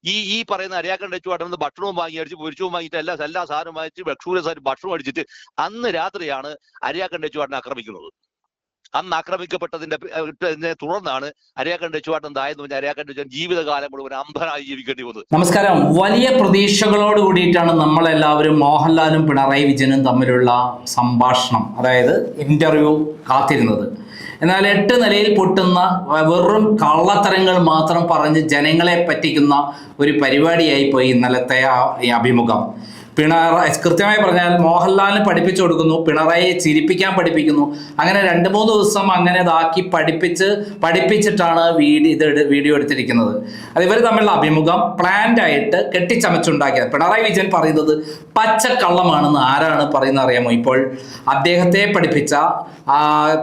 ഈ പറയുന്ന അരിയാക്കണ്ട ചുവാട്ടം ഭക്ഷണവും വാങ്ങി അടിച്ച് പൊരിച്ചവും വാങ്ങിയിട്ട് എല്ലാ സാധനവും വാങ്ങിച്ച് ഭക്ഷണം അടിച്ചിട്ട് അന്ന് രാത്രിയാണ് അരിയാക്കണ്ട ചുവാട്ടനെ ആക്രമിക്കുന്നത്. അന്ന് ആക്രമിക്കപ്പെട്ടതിന്റെ തുടർന്നാണ് അരിയാക്കണ്ട ചുവാട്ടം തായെന്ന് പറഞ്ഞാൽ അരിയാക്കണ്ട ജീവിതകാലം മുഴുവൻ അന്ധനായി ജീവിക്കേണ്ടി വന്നത്. നമസ്കാരം. വലിയ പ്രതീക്ഷകളോട് കൂടിയിട്ടാണ് നമ്മളെല്ലാവരും മോഹൻലാലും പിണറായി വിജയനും തമ്മിലുള്ള സംഭാഷണം, അതായത് ഇന്റർവ്യൂ കാത്തിരുന്നത്. എന്നാൽ 8 നിലയിൽ പൊട്ടുന്ന വെറും കള്ളത്തരങ്ങൾ മാത്രം പറഞ്ഞ് ജനങ്ങളെ പറ്റിക്കുന്ന ഒരു പരിപാടിയായി പോയി ഇന്നലത്തെ ഈ അഭിമുഖം. കൃത്യമായി പറഞ്ഞാൽ മോഹൻലാലിന് പഠിപ്പിച്ചു കൊടുക്കുന്നു, പിണറായിയെ ചിരിപ്പിക്കാൻ പഠിപ്പിക്കുന്നു. അങ്ങനെ 2-3 ദിവസം അങ്ങനെ ഇതാക്കി പഠിപ്പിച്ചിട്ടാണ് വീഡിയോ എടുത്തിരിക്കുന്നത്. അത് ഇവർ തമ്മിലുള്ള അഭിമുഖം പ്ലാൻഡ് ആയിട്ട് കെട്ടിച്ചമച്ചുണ്ടാക്കിയത്. പിണറായി വിജയൻ പറയുന്നത് പച്ചക്കള്ളമാണെന്ന് ആരാണ് പറയുന്നത് അറിയാമോ? ഇപ്പോൾ അദ്ദേഹത്തെ പഠിപ്പിച്ച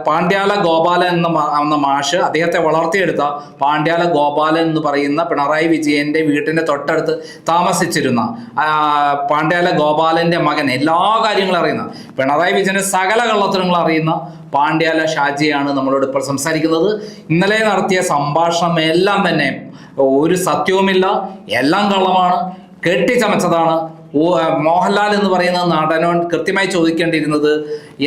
പാണ്ഡ്യാല ഗോപാലൻ എന്ന മാഷ്, അദ്ദേഹത്തെ വളർത്തിയെടുത്ത പാണ്ഡ്യാല ഗോപാലൻ എന്ന് പറയുന്ന പിണറായി വിജയന്റെ വീട്ടിന്റെ തൊട്ടടുത്ത് താമസിച്ചിരുന്ന പാണ്ഡ്യാല ഗോപാലന്റെ മകൻ, എല്ലാ കാര്യങ്ങളും അറിയുന്ന, പിണറായി വിജയന്റെ സകല കള്ളത്തരങ്ങളും അറിയുന്ന പാണ്ഡ്യാല ഷാജിയാണ് നമ്മളോട് ഇപ്പോൾ സംസാരിക്കുന്നത്. ഇന്നലെ നടത്തിയ സംഭാഷണം എല്ലാം തന്നെ ഒരു സത്യവുമില്ല, എല്ലാം കള്ളമാണ്, കെട്ടിച്ചമച്ചതാണ്. മോഹൻലാൽ എന്ന് പറയുന്ന നടനോട് കൃത്യമായി ചോദിക്കേണ്ടിയിരുന്നത്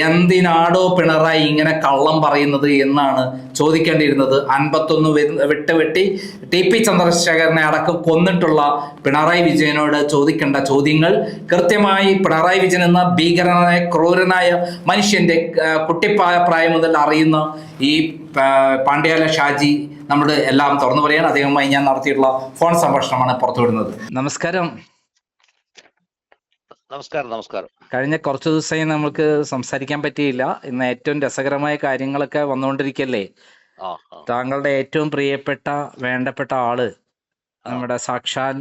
എന്തിനാടോ പിണറായി ഇങ്ങനെ കള്ളം പറയുന്നത് എന്നാണ് ചോദിക്കേണ്ടിയിരുന്നത്. 51 വെട്ടി TP ചന്ദ്രശേഖരനെ അടക്കം കൊന്നിട്ടുള്ള പിണറായി വിജയനോട് ചോദിക്കേണ്ട ചോദ്യങ്ങൾ കൃത്യമായി പിണറായി വിജയൻ എന്ന ഭീകരനായ ക്രൂരനായ മനുഷ്യന്റെ കുട്ടിപ്രായം മുതൽ അറിയുന്ന ഈ പാണ്ഡ്യാല ഷാജി നമ്മുടെ എല്ലാം തുറന്നു പറയാണ്. അദ്ദേഹവുമായി ഞാൻ നടത്തിയിട്ടുള്ള ഫോൺ സംഭാഷണമാണ് പുറത്തുവിടുന്നത്. നമസ്കാരം. നമസ്കാരം. കഴിഞ്ഞ കുറച്ചു ദിവസമായി നമുക്ക് സംസാരിക്കാൻ പറ്റിയില്ല. ഇന്ന് ഏറ്റവും രസകരമായ കാര്യങ്ങളൊക്കെ വന്നുകൊണ്ടിരിക്കല്ലേ. താങ്കളുടെ ഏറ്റവും പ്രിയപ്പെട്ട വേണ്ടപ്പെട്ട ആള് നമ്മുടെ സാക്ഷാൽ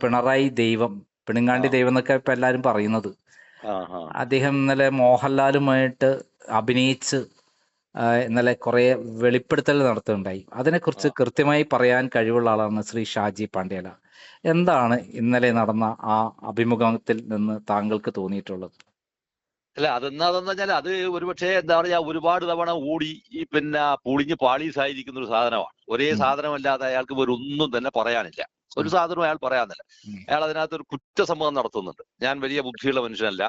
പിണറായി ദൈവം, പിണങ്ങാണ്ടി ദൈവം എന്നൊക്കെ ഇപ്പൊ എല്ലാരും പറയുന്നത്, അദ്ദേഹം ഇന്നലെ മോഹൻലാലുമായിട്ട് അഭിനയിച്ച് ഇന്നലെ കുറെ വെളിപ്പെടുത്തൽ നടത്തുകയുണ്ടായി. അതിനെക്കുറിച്ച് കൃത്യമായി പറയാൻ കഴിവുള്ള ആളാണ് ശ്രീ ഷാജി പാണ്ഡ്യാല. എന്താണ് ഇന്നലെ നടന്ന ആ അഭിമുഖത്തിൽ നിന്ന് താങ്കൾക്ക് തോന്നിയിട്ടുള്ളത്? അല്ല, അതെന്താന്ന് വെച്ചാൽ അത് ഒരുപക്ഷെ എന്താ പറയാ, ഒരുപാട് തവണ ഓടി പിന്നെ പൊളിഞ്ഞ് പാളീസായിരിക്കുന്ന ഒരു സാധനമാണ്. ഒരേ സാധനമല്ലാതെ അയാൾക്ക് ഒന്നും തന്നെ പറയാനില്ല. ഒരു സാധനവും അയാൾ പറയാനില്ല. അയാൾ അതിനകത്ത് ഒരു കുറ്റസമ്മതം നടത്തുന്നുണ്ട്. ഞാൻ വലിയ ബുദ്ധിയുള്ള മനുഷ്യനല്ല,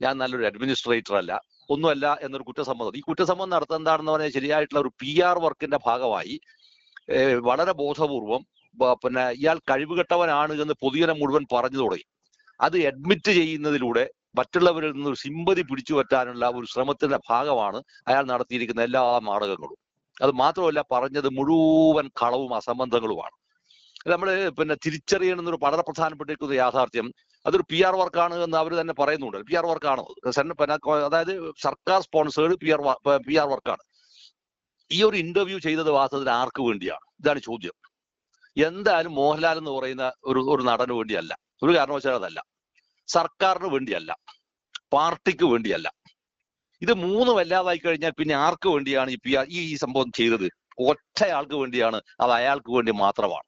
ഞാൻ നല്ലൊരു അഡ്മിനിസ്ട്രേറ്റർ അല്ല, ഒന്നുമല്ല എന്നൊരു കുറ്റസമ്മതം. ഈ കുറ്റസമ്മതം നടത്തുന്നത് എന്താണെന്ന് പറഞ്ഞാൽ ശരിയായിട്ടുള്ള ഒരു PR വർക്കിന്റെ ഭാഗമായി വളരെ ബോധപൂർവം പിന്നെ ഇയാൾ കഴിവുകെട്ടവനാണ് എന്ന് പൊതുജനം മുഴുവൻ പറഞ്ഞു തുടങ്ങി. അത് അഡ്മിറ്റ് ചെയ്യുന്നതിലൂടെ മറ്റുള്ളവരിൽ നിന്ന് ഒരു സിമ്പതി പിടിച്ചു പറ്റാനുള്ള ഒരു ശ്രമത്തിന്റെ ഭാഗമാണ് അയാൾ നടത്തിയിരിക്കുന്ന എല്ലാ നാടകങ്ങളും. അത് മാത്രമല്ല, പറഞ്ഞത് മുഴുവൻ കളവും അസംബന്ധങ്ങളുമാണ്. നമ്മൾ പിന്നെ തിരിച്ചറിയണമെന്നൊരു വളരെ പ്രധാനപ്പെട്ടിരിക്കുന്ന യാഥാർത്ഥ്യം, അതൊരു PR വർക്കാണ് എന്ന് അവർ തന്നെ പറയുന്നുണ്ട്. PR വർക്കാണ്, അതായത് സർക്കാർ സ്പോൺസേഡ് PR വർക്കാണ്. ഈ ഒരു ഇന്റർവ്യൂ ചെയ്തത് വാസ്തവത്തിൽ ആർക്ക് വേണ്ടിയാണ്? ഇതാണ് ചോദ്യം. എന്തായാലും മോഹൻലാൽ എന്ന് പറയുന്ന ഒരു നടന് വേണ്ടിയല്ല, ഒരു കാരണവശാലും അതല്ല. സർക്കാരിന് വേണ്ടിയല്ല, പാർട്ടിക്ക് വേണ്ടിയല്ല. ഇത് മൂന്നും അല്ലാതായി കഴിഞ്ഞാൽ പിന്നെ ആർക്ക് വേണ്ടിയാണ് ഈ സംഭവം ചെയ്തത്? ഒറ്റയാൾക്ക് വേണ്ടിയാണ്. അത് അയാൾക്ക് വേണ്ടി മാത്രമാണ്.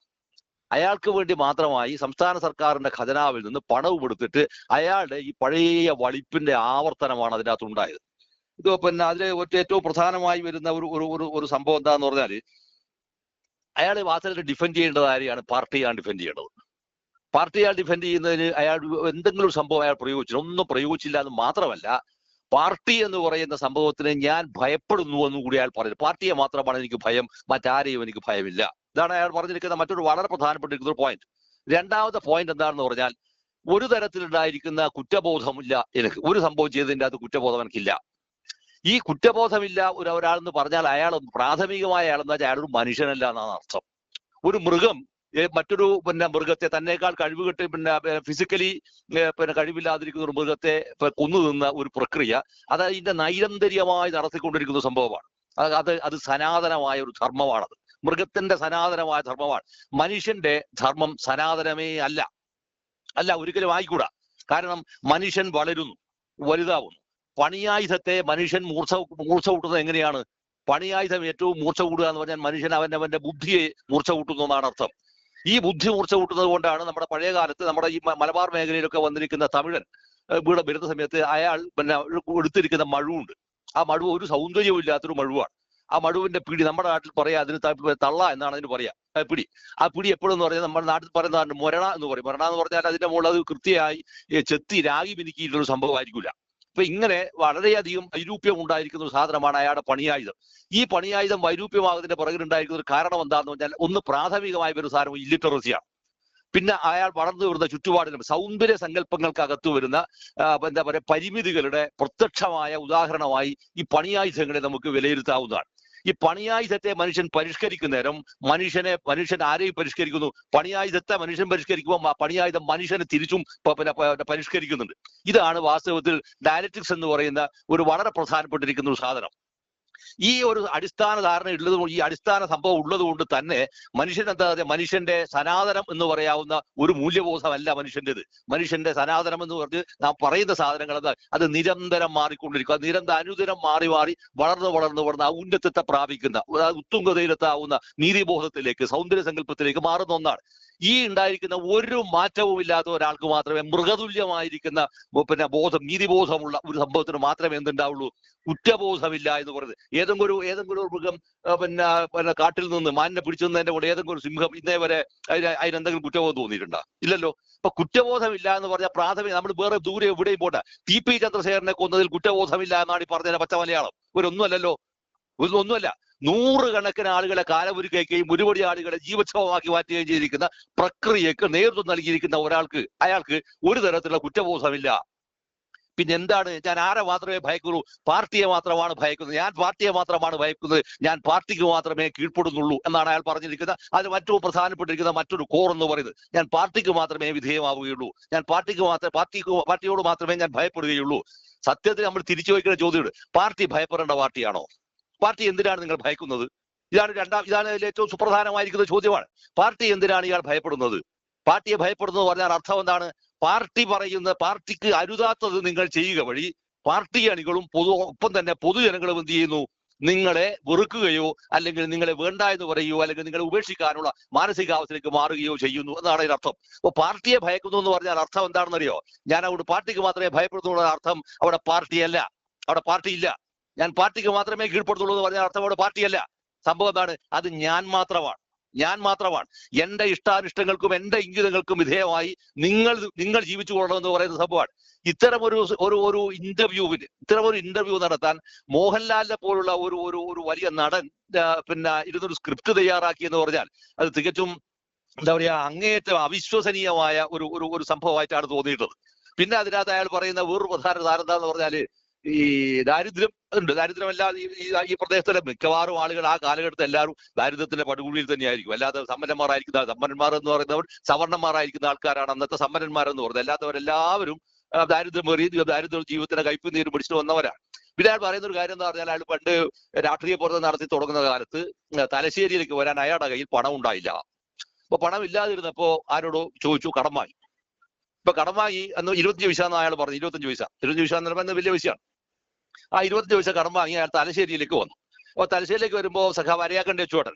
അയാൾക്ക് വേണ്ടി മാത്രമായി സംസ്ഥാന സർക്കാരിന്റെ ഖജനാവിൽ നിന്ന് പണവും എടുത്തിട്ട് അയാളുടെ ഈ പഴയ വളിപ്പിന്റെ ആവർത്തനമാണ് അതിനകത്തുണ്ടായത്. ഇത് പിന്നെ അതിൽ ഏറ്റവും പ്രധാനമായി വരുന്ന ഒരു സംഭവം എന്താന്ന് പറഞ്ഞാൽ, അയാൾ വാസ്തവത്തിൽ ഡിഫെൻഡ് ചെയ്യേണ്ടത് ആരെയാണ്? പാർട്ടിയാണ് ഡിഫെൻഡ് ചെയ്യേണ്ടത്. പാർട്ടിയാൽ ഡിഫെൻഡ് ചെയ്യുന്നതിന് അയാൾ എന്തെങ്കിലും ഒരു സംഭവം അയാൾ പ്രയോഗിച്ചില്ല. ഒന്നും പ്രയോഗിച്ചില്ല എന്ന് മാത്രമല്ല, പാർട്ടി എന്ന് പറയുന്ന സംഭവത്തിന് ഞാൻ ഭയപ്പെടുന്നു എന്നും കൂടി അയാൾ പറഞ്ഞു. പാർട്ടിയെ മാത്രമാണ് എനിക്ക് ഭയം, മറ്റാരെയും എനിക്ക് ഭയമില്ല. ഇതാണ് അയാൾ പറഞ്ഞിരിക്കുന്ന മറ്റൊരു വളരെ പ്രധാനപ്പെട്ടിരിക്കുന്ന ഒരു പോയിന്റ്. രണ്ടാമത്തെ പോയിന്റ് എന്താണെന്ന് പറഞ്ഞാൽ, ഒരു തരത്തിലുണ്ടായിരിക്കുന്ന കുറ്റബോധമില്ല എനിക്ക്. ഒരു സംഭവം ചെയ്തതിൻ്റെ അത് കുറ്റബോധം എനിക്കില്ല. ഈ കുറ്റബോധമില്ല ഒരാളെന്ന് പറഞ്ഞാൽ അയാൾ പ്രാഥമികമായ അയാളെന്ന് വെച്ചാൽ അയാളൊരു മനുഷ്യനല്ല എന്നാണ് അർത്ഥം. ഒരു മൃഗം മറ്റൊരു മൃഗത്തെ തന്നേക്കാൾ കഴിവുകെട്ട് ഫിസിക്കലി കഴിവില്ലാതിരിക്കുന്ന ഒരു മൃഗത്തെ കൊന്നു നിന്ന ഒരു പ്രക്രിയ, അത് അതിന്റെ നൈരന്തര്യമായി നടത്തിക്കൊണ്ടിരിക്കുന്ന സംഭവമാണ്. അത് സനാതനമായ ഒരു ധർമ്മമാണത്. മൃഗത്തിന്റെ സനാതനമായ ധർമ്മമാണ്. മനുഷ്യന്റെ ധർമ്മം സനാതനമേ അല്ല, ഒരിക്കലും ആയിക്കൂടാ. കാരണം മനുഷ്യൻ വളരുന്നു, വലുതാവുന്നു. പണിയായുധത്തെ മനുഷ്യൻ മൂർച്ച കൂട്ടുന്നത് എങ്ങനെയാണ്? പണിയായുധം ഏറ്റവും മൂർച്ച കൂടുക എന്ന് പറഞ്ഞാൽ മനുഷ്യൻ അവന്റെ ബുദ്ധിയെ മൂർച്ച കൂട്ടുന്നു എന്നാണ് അർത്ഥം. ഈ ബുദ്ധി മൂർച്ച കൂട്ടുന്നത് കൊണ്ടാണ് നമ്മുടെ പഴയ കാലത്ത് നമ്മുടെ ഈ മലബാർ മേഖലയിലൊക്കെ വന്നിരിക്കുന്ന തമിഴൻ ഇവിടെ വരുന്ന സമയത്ത് അയാൾ എടുത്തിരിക്കുന്ന മഴുവുണ്ട്. ആ മഴുവ് ഒരു സൗന്ദര്യവും ഇല്ലാത്തൊരു മഴുവാണ്. ആ മടുവിന്റെ പിടി നമ്മുടെ നാട്ടിൽ പറയാ, അതിന് തള്ള എന്നാണ് അതിന് പറയാ. പിടി, ആ പിടി എപ്പോഴും എന്ന് പറഞ്ഞാൽ നമ്മുടെ നാട്ടിൽ പറയുന്നതാണ് മൊരണ എന്ന് പറയും. മൊരണ എന്ന് പറഞ്ഞാൽ അതിന്റെ മുകളിൽ അത് കൃത്യമായി ചെത്തി രാഗി മിനുക്കിയിട്ടുള്ള സംഭവമായിരിക്കില്ല. അപ്പൊ ഇങ്ങനെ വളരെയധികം വൈരൂപ്യം ഉണ്ടായിരിക്കുന്ന ഒരു സാധനമാണ് അയാളുടെ പണിയായുധം. ഈ പണിയായുധം വൈരൂപ്യമാകുന്നതിന്റെ പുറകിലുണ്ടായിരിക്കുന്ന ഒരു കാരണം എന്താണെന്ന് പറഞ്ഞാൽ, ഒന്ന് പ്രാഥമികമായ ഒരു സാധനം ഇല്ലിറ്ററസിയാണ്. പിന്നെ അയാൾ വളർന്നു വരുന്ന ചുറ്റുപാടിലും സൗന്ദര്യ സങ്കല്പങ്ങൾക്കകത്ത് വരുന്ന എന്താ പറയുക പരിമിതികളുടെ പ്രത്യക്ഷമായ ഉദാഹരണമായി ഈ പണിയായുധങ്ങളെ നമുക്ക് വിലയിരുത്താവുന്നതാണ്. ഈ പണിയായുധത്തെ മനുഷ്യൻ പരിഷ്കരിക്കുന്നേരം മനുഷ്യൻ ആരെയും പരിഷ്കരിക്കുന്നു? പണിയായുധത്തെ മനുഷ്യൻ പരിഷ്കരിക്കുമ്പോൾ പണിയായുധം മനുഷ്യനെ തിരിച്ചും പരിഷ്കരിക്കുന്നുണ്ട്. ഇതാണ് വാസ്തവത്തിൽ ഡയലക്റ്റിക്സ് എന്ന് പറയുന്ന ഒരു വളരെ പ്രധാനപ്പെട്ടിരിക്കുന്ന ഒരു സാധനം. ഈ ഒരു അടിസ്ഥാന ധാരണ ഉള്ളത്, ഈ അടിസ്ഥാന സംഭവം ഉള്ളത് കൊണ്ട് തന്നെ മനുഷ്യന്റെ സനാതനം എന്ന് പറയാവുന്ന ഒരു മൂല്യബോധമല്ല മനുഷ്യൻ്റെത്. മനുഷ്യന്റെ സനാതനം എന്ന് പറഞ്ഞ് നാം പറയുന്ന സാധനങ്ങൾ അത് നിരന്തരം മാറിക്കൊണ്ടിരിക്കും. അത് അനുദിനം മാറി വളർന്ന് ഔന്നത്യത്തെ പ്രാപിക്കുന്ന, ഉത്തുംഗതയിലെത്താവുന്ന നീതിബോധത്തിലേക്ക്, സൗന്ദര്യ സങ്കല്പത്തിലേക്ക് മാറുന്ന ഒന്നാണ്. ഈ ഉണ്ടായിരിക്കുന്ന ഒരു മാറ്റവും ഇല്ലാത്ത ഒരാൾക്ക് മാത്രമേ മൃഗതുല്യമായിരിക്കുന്ന ബോധം, നീതിബോധമുള്ള ഒരു സംഭവത്തിന് മാത്രമേ എന്തുണ്ടാവുള്ളൂ? കുറ്റബോധമില്ല എന്ന് പറയുന്നത്. ഏതെങ്കിലും ഒരു മൃഗം പിന്നെ കാട്ടിൽ നിന്ന് മാനിനെ പിടിച്ചതിന്റെ കൂടെ ഏതെങ്കിലും ഒരു സിംഹം ഇന്നേ വരെ അതിനെന്തെങ്കിലും കുറ്റബോധം തോന്നിയിട്ടുണ്ടോ? ഇല്ലല്ലോ. അപ്പൊ കുറ്റബോധമില്ല എന്ന് പറഞ്ഞാൽ പ്രാഥമിക, നമ്മൾ വേറെ ദൂരെ എവിടെയും പോട്ടെ, ടി പി ചന്ദ്രശേഖരനെ കൊന്നതിൽ കുറ്റബോധമില്ല എന്നാണ് ഈ പറഞ്ഞ പച്ച മലയാളം. ഒന്നുമല്ലല്ലോ, ഒന്നുമല്ല. നൂറുകണക്കിന് ആളുകളെ കാലമൊരുക്കുകയും ഒരുപടി ആളുകളെ ജീവച്ഛവമാക്കി മാറ്റുകയും ചെയ്തിരിക്കുന്ന പ്രക്രിയക്ക് നേതൃത്വം നൽകിയിരിക്കുന്ന അയാൾക്ക് ഒരു തരത്തിലുള്ള കുറ്റബോധമില്ല. പിന്നെ എന്താണ്? ഞാൻ ആരെ മാത്രമേ ഭയക്കുള്ളൂ? പാർട്ടിയെ മാത്രമാണ് ഭയക്കുന്നത്. ഞാൻ പാർട്ടിയെ മാത്രമാണ് ഭയക്കുന്നത്. ഞാൻ പാർട്ടിക്ക് മാത്രമേ കീഴ്പ്പെടുന്നുള്ളൂ എന്നാണ് അയാൾ പറഞ്ഞിരിക്കുന്നത്. അതിന് മറ്റൊരു പ്രധാനപ്പെട്ടിരിക്കുന്ന മറ്റൊരു കോർ എന്ന് പറയുന്നത്, ഞാൻ പാർട്ടിക്ക് മാത്രമേ വിധേയമാവുകയുള്ളൂ, ഞാൻ പാർട്ടിയോട് മാത്രമേ ഞാൻ ഭയപ്പെടുകയുള്ളൂ. സത്യത്തിൽ നമ്മൾ തിരിച്ചു വയ്ക്കുന്ന ചോദ്യമുണ്ട്, പാർട്ടി ഭയപ്പെടേണ്ട പാർട്ടിയാണോ? പാർട്ടി എന്തിനാണ് നിങ്ങൾ ഭയക്കുന്നത്? ഇതാണ് ഏറ്റവും സുപ്രധാനമായിരിക്കുന്ന ചോദ്യമാണ്. പാർട്ടി എന്തിനാണ് ഇയാൾ ഭയപ്പെടുന്നത്? പാർട്ടിയെ ഭയപ്പെടുന്നത് പറഞ്ഞാൽ അർത്ഥം എന്താണ്? പാർട്ടിക്ക് അരുതാത്തത് നിങ്ങൾ ചെയ്യുക വഴി പാർട്ടി അണികളും ഒപ്പം തന്നെ പൊതുജനങ്ങളും എന്ത് ചെയ്യുന്നു? നിങ്ങളെ വെറുക്കുകയോ അല്ലെങ്കിൽ നിങ്ങളെ വേണ്ട എന്ന് പറയുകയോ അല്ലെങ്കിൽ നിങ്ങളെ ഉപേക്ഷിക്കാനുള്ള മാനസികാവസ്ഥയിലേക്ക് മാറുകയോ ചെയ്യുന്നു എന്നാണ് ഇതിനർത്ഥം. അപ്പൊ പാർട്ടിയെ ഭയക്കുന്നു എന്ന് പറഞ്ഞാൽ അർത്ഥം എന്താണെന്നറിയോ? ഞാൻ അവിടെ പാർട്ടിക്ക് മാത്രമേ ഭയപ്പെടുന്നു അർത്ഥം അവിടെ പാർട്ടിയല്ല, അവിടെ പാർട്ടിയില്ല. ഞാൻ പാർട്ടിക്ക് മാത്രമേ കീഴ്പ്പെടുത്തുള്ളൂ എന്ന് പറഞ്ഞാൽ അർത്ഥം അവിടെ പാർട്ടിയല്ല. സംഭവം എന്താണ്? അത് ഞാൻ മാത്രമാണ്. എന്റെ ഇഷ്ടാനിഷ്ടങ്ങൾക്കും എന്റെ ഇംഗിതങ്ങൾക്കും വിധേയമായി നിങ്ങൾ ജീവിച്ചു കൊള്ളണമെന്ന് പറയുന്ന സംഭവമാണ്. ഇത്തരം ഒരു ഇന്റർവ്യൂ നടത്താൻ മോഹൻലാലിനെ പോലുള്ള ഒരു വലിയ നടൻ പിന്നെ ഇരുന്നൊരു സ്ക്രിപ്റ്റ് തയ്യാറാക്കി എന്ന് പറഞ്ഞാൽ അത് തികച്ചും എന്താ പറയാ, അങ്ങേയറ്റം അവിശ്വസനീയമായ ഒരു സംഭവമായിട്ടാണ് തോന്നിയിട്ടുള്ളത്. പിന്നെ അതിനകത്ത് അയാൾ പറയുന്ന വേറൊരു പ്രധാന ധാരണ എന്താന്ന് പറഞ്ഞാല്, ഈ ദാരിദ്ര്യം ഉണ്ട്. ദാരിദ്ര്യമല്ലാതെ ഈ പ്രദേശത്തിലെ മിക്കവാറും ആളുകൾ ആ കാലഘട്ടത്തിൽ എല്ലാവരും ദാരിദ്ര്യത്തിന്റെ പടുകുഴിയിൽ തന്നെയായിരിക്കും. അല്ലാതെ സമ്പന്നന്മാർ എന്ന് പറയുന്നവർ സവർണന്മാരായിരിക്കുന്ന ആൾക്കാരാണ് അന്നത്തെ സമ്പന്നന്മാരെന്ന് പറയുന്നത്. അല്ലാത്തവരെല്ലാവരും ദാരിദ്ര്യ ജീവിതത്തിന്റെ കയ്പ് നീര് പിടിച്ചിട്ട് വന്നവരാണ്. പിന്നെ അയാൾ പറയുന്ന ഒരു കാര്യം എന്ന് പറഞ്ഞാൽ, അയാൾ പണ്ട് രാഷ്ട്രീയ പ്രവർത്തനം നടത്തി തുടങ്ങുന്ന കാലത്ത് തലശ്ശേരിയിലേക്ക് വരാൻ അയാളുടെ കയ്യിൽ പണം ഉണ്ടായില്ല. അപ്പൊ പണം ഇല്ലാതിരുന്നപ്പോ ആരോട് ചോദിച്ചു, കടം വാങ്ങി. ഇപ്പൊ കടം വാങ്ങി അന്ന് 25 പൈസ എന്ന് അയാൾ പറഞ്ഞു. 25 പൈസ എന്ന് പറയുന്നത് വലിയ പൈസയാണ്. ആ 25 പൈസ കടം വാങ്ങി അയാൾ തലശ്ശേരിയിലേക്ക് വന്നു. അപ്പൊ തലശ്ശേരിയിലേക്ക് വരുമ്പോൾ സഖാവ് അരയാക്കണ്ടി അച്ചുവേട്ടൻ,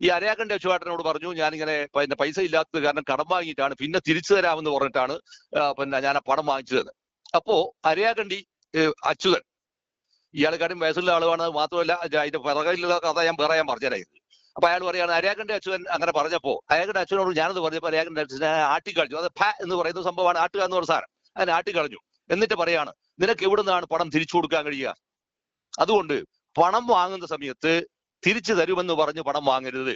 ഈ അരയാക്കണ്ടി അച്ചുവേട്ടനോട് പറഞ്ഞു, ഞാനിങ്ങനെ പൈസ ഇല്ലാത്തത് കാരണം കടം വാങ്ങിയിട്ടാണ്, പിന്നെ തിരിച്ചു തരാമെന്ന് പറഞ്ഞിട്ടാണ് ഞാൻ ആ പണം വാങ്ങിച്ചത്. അപ്പോ അരയാക്കണ്ടി അച്യുതൻ ഇയാളെക്കാരും വയസ്സുള്ള ആളുമാണ്. മാത്രമല്ല അതിന്റെ പിറകിലുള്ള കഥ ഞാൻ പറഞ്ഞുതരായിരുന്നു. അപ്പൊ അയാൾ പറയാണ്, അരയാക്കണ്ടി അച്യുതൻ അങ്ങനെ പറഞ്ഞപ്പോ അരയാക്കണ്ടി അച്യുതനോട് ഞാനത് പറഞ്ഞപ്പോ അരയാക്കണ്ടി അച്യുതനെ ആട്ടിക്കളഞ്ഞു. അത് ഫ എന്ന് പറയുന്ന സംഭവമാണ്, ആട്ടുക എന്ന് പറഞ്ഞ സാധനം. അതിനെ ആട്ടിക്കളഞ്ഞു. എന്നിട്ട് പറയാണ്, നിനക്ക് എവിടെ നിന്നാണ് പണം തിരിച്ചു കൊടുക്കാൻ കഴിയുക? അതുകൊണ്ട് പണം വാങ്ങുന്ന സമയത്ത് തിരിച്ചു തരുമെന്ന് പറഞ്ഞ് പണം വാങ്ങരുത്.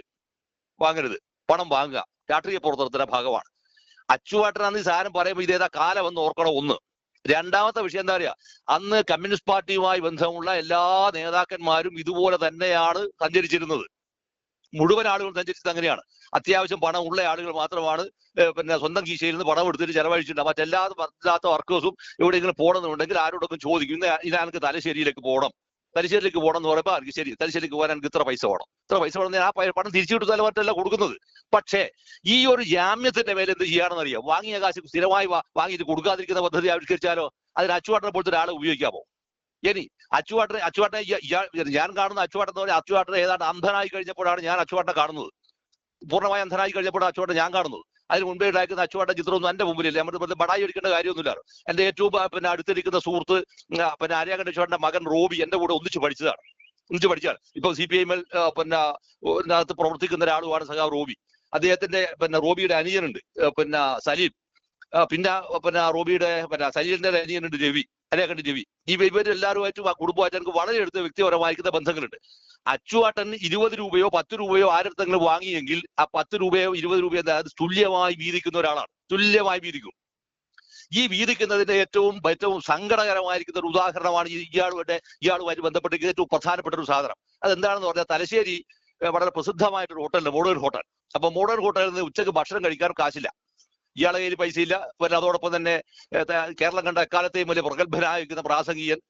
പണം വാങ്ങുക രാഷ്ട്രീയ പ്രവർത്തനത്തിന്റെ ഭാഗമാണ്. അച്ചുവേട്ടനാന്ന് ഈ സാധനം പറയുമ്പോൾ ഇതേതാ കാലം എന്ന് ഓർക്കണം. ഒന്ന്. രണ്ടാമത്തെ വിഷയം എന്താ പറയാ, അന്ന് കമ്മ്യൂണിസ്റ്റ് പാർട്ടിയുമായി ബന്ധമുള്ള എല്ലാ നേതാക്കന്മാരും ഇതുപോലെ തന്നെയാണ് സഞ്ചരിച്ചിരുന്നത്. മുഴുവൻ ആളുകൾ സഞ്ചരിച്ചത് അങ്ങനെയാണ്. അത്യാവശ്യം പണം ഉള്ള ആളുകൾ മാത്രമാണ് പിന്നെ സ്വന്തം കീശയിൽ നിന്ന് പണം എടുത്തിട്ട് ചെലവഴിച്ചിട്ടുണ്ട്. മറ്റെല്ലാത്ത വർക്കേഴ്സും എവിടെയെങ്കിലും പോകണമെന്നുണ്ടെങ്കിൽ ആരോടൊക്കെ ചോദിക്കും, ഇന്ന് എനിക്ക് തലശ്ശേരിയിലേക്ക് പോകണം എന്ന് പറയുമ്പോൾ എനിക്ക് ശരി, തലശ്ശേരിക്ക് പോകാൻ എനിക്ക് ഇത്ര പൈസ വേണം. ആ പണം തിരിച്ചു കിട്ടുന്ന മറ്റല്ല കൊടുക്കുന്നത്. പക്ഷേ ഈ ഒരു ജാമ്യത്തിന്റെ മേലെ എന്ത് ചെയ്യാണെന്ന് അറിയാം? വാങ്ങിയ കാശ് സ്ഥിരമായി വാങ്ങിയിട്ട് കൊടുക്കാതിരിക്കുന്ന പദ്ധതി ആവിഷ്കരിച്ചാലോ അതിന് അച്ചുവേട്ടനെ പോലത്തെ ഒരാളെ ഉപയോഗിക്കാമോ? ഇനി അച്ചുവേട്ടനെ ഞാൻ കാണുന്ന അച്ചുവേട്ടൻ എന്ന് പറഞ്ഞാൽ അച്ചുവേട്ടനെ ഏതാണ്ട് അന്ധനായി കഴിഞ്ഞപ്പോഴാണ് ഞാൻ അച്ചുവേട്ടനെ കാണുന്നത്. പൂർണ്ണമായി അന്ധനായി കഴിഞ്ഞപ്പോഴാണ് അച്ചുവേട്ടൻ ഞാൻ കാണുന്നത്. അതിന് മുൻപേ ഉണ്ടാക്കുന്ന അച്ചുവേട്ടൻ ചിത്രമൊന്നും എന്റെ മുമ്പിലില്ല. നമ്മുടെ ബടായി ഒരിക്കേണ്ട കാര്യമൊന്നുമില്ലല്ലോ. എന്റെ ഏറ്റവും അടുത്തിരിക്കുന്ന സുഹൃത്ത് അരയാക്കണ്ടി അച്ചുവേട്ടന്റെ മകൻ റോബി എന്റെ കൂടെ ഒന്നിച്ച് പഠിച്ചതാണ്. ഇഞ്ച് പഠിച്ചാൽ ഇപ്പൊ CPIM പിന്നെ അതിനകത്ത് പ്രവർത്തിക്കുന്ന ഒരാളുമാണ് സഖാവ് റോബി. അദ്ദേഹത്തിന്റെ റോബിയുടെ അനിയനുണ്ട് സലീം. പിന്നെ റോബിയുടെ സലീലിന്റെ അനിയനുണ്ട് രവി, അരയാക്കണ്ട് രവി. ഇവരെല്ലാവരുമായിട്ടും ആ കുടുംബമായിട്ട് എനിക്ക് വളരെ അടുത്ത വ്യക്തിപരമായിരിക്കുന്ന ബന്ധങ്ങളുണ്ട്. അച്ചുവാട്ടൻ 20 രൂപയോ 10 രൂപയോ ആരെടുത്തെങ്കിലും വാങ്ങിയെങ്കിൽ ആ 10 രൂപയോ 20 രൂപയോ അത് തുല്യമായി വീതിക്കുന്ന ഒരാളാണ്, തുല്യമായി വീതിക്കും. ഈ വീതിക്കുന്നതിന്റെ ഏറ്റവും സങ്കടകരമായിരിക്കുന്ന ഒരു ഉദാഹരണമാണ് ഇയാളുമായിട്ട് ബന്ധപ്പെട്ടിരിക്കുന്ന ഏറ്റവും പ്രധാനപ്പെട്ട ഒരു സാധനം. അതെന്താണെന്ന് പറഞ്ഞാൽ തലശ്ശേരി വളരെ പ്രസിദ്ധമായിട്ടൊരു ഹോട്ടലുണ്ട്, മോഡേൺ ഹോട്ടൽ. അപ്പൊ മോഡേൺ ഹോട്ടലിൽ നിന്ന് ഉച്ചക്ക് ഭക്ഷണം കഴിക്കാൻ കാശില്ല, ഇയാളെ കയ്യിൽ പൈസയില്ല. അതോടൊപ്പം തന്നെ കേരളം കണ്ട എക്കാലത്തെയും വലിയ പ്രഗത്ഭനായിരിക്കുന്ന പ്രാസംഗികൻ,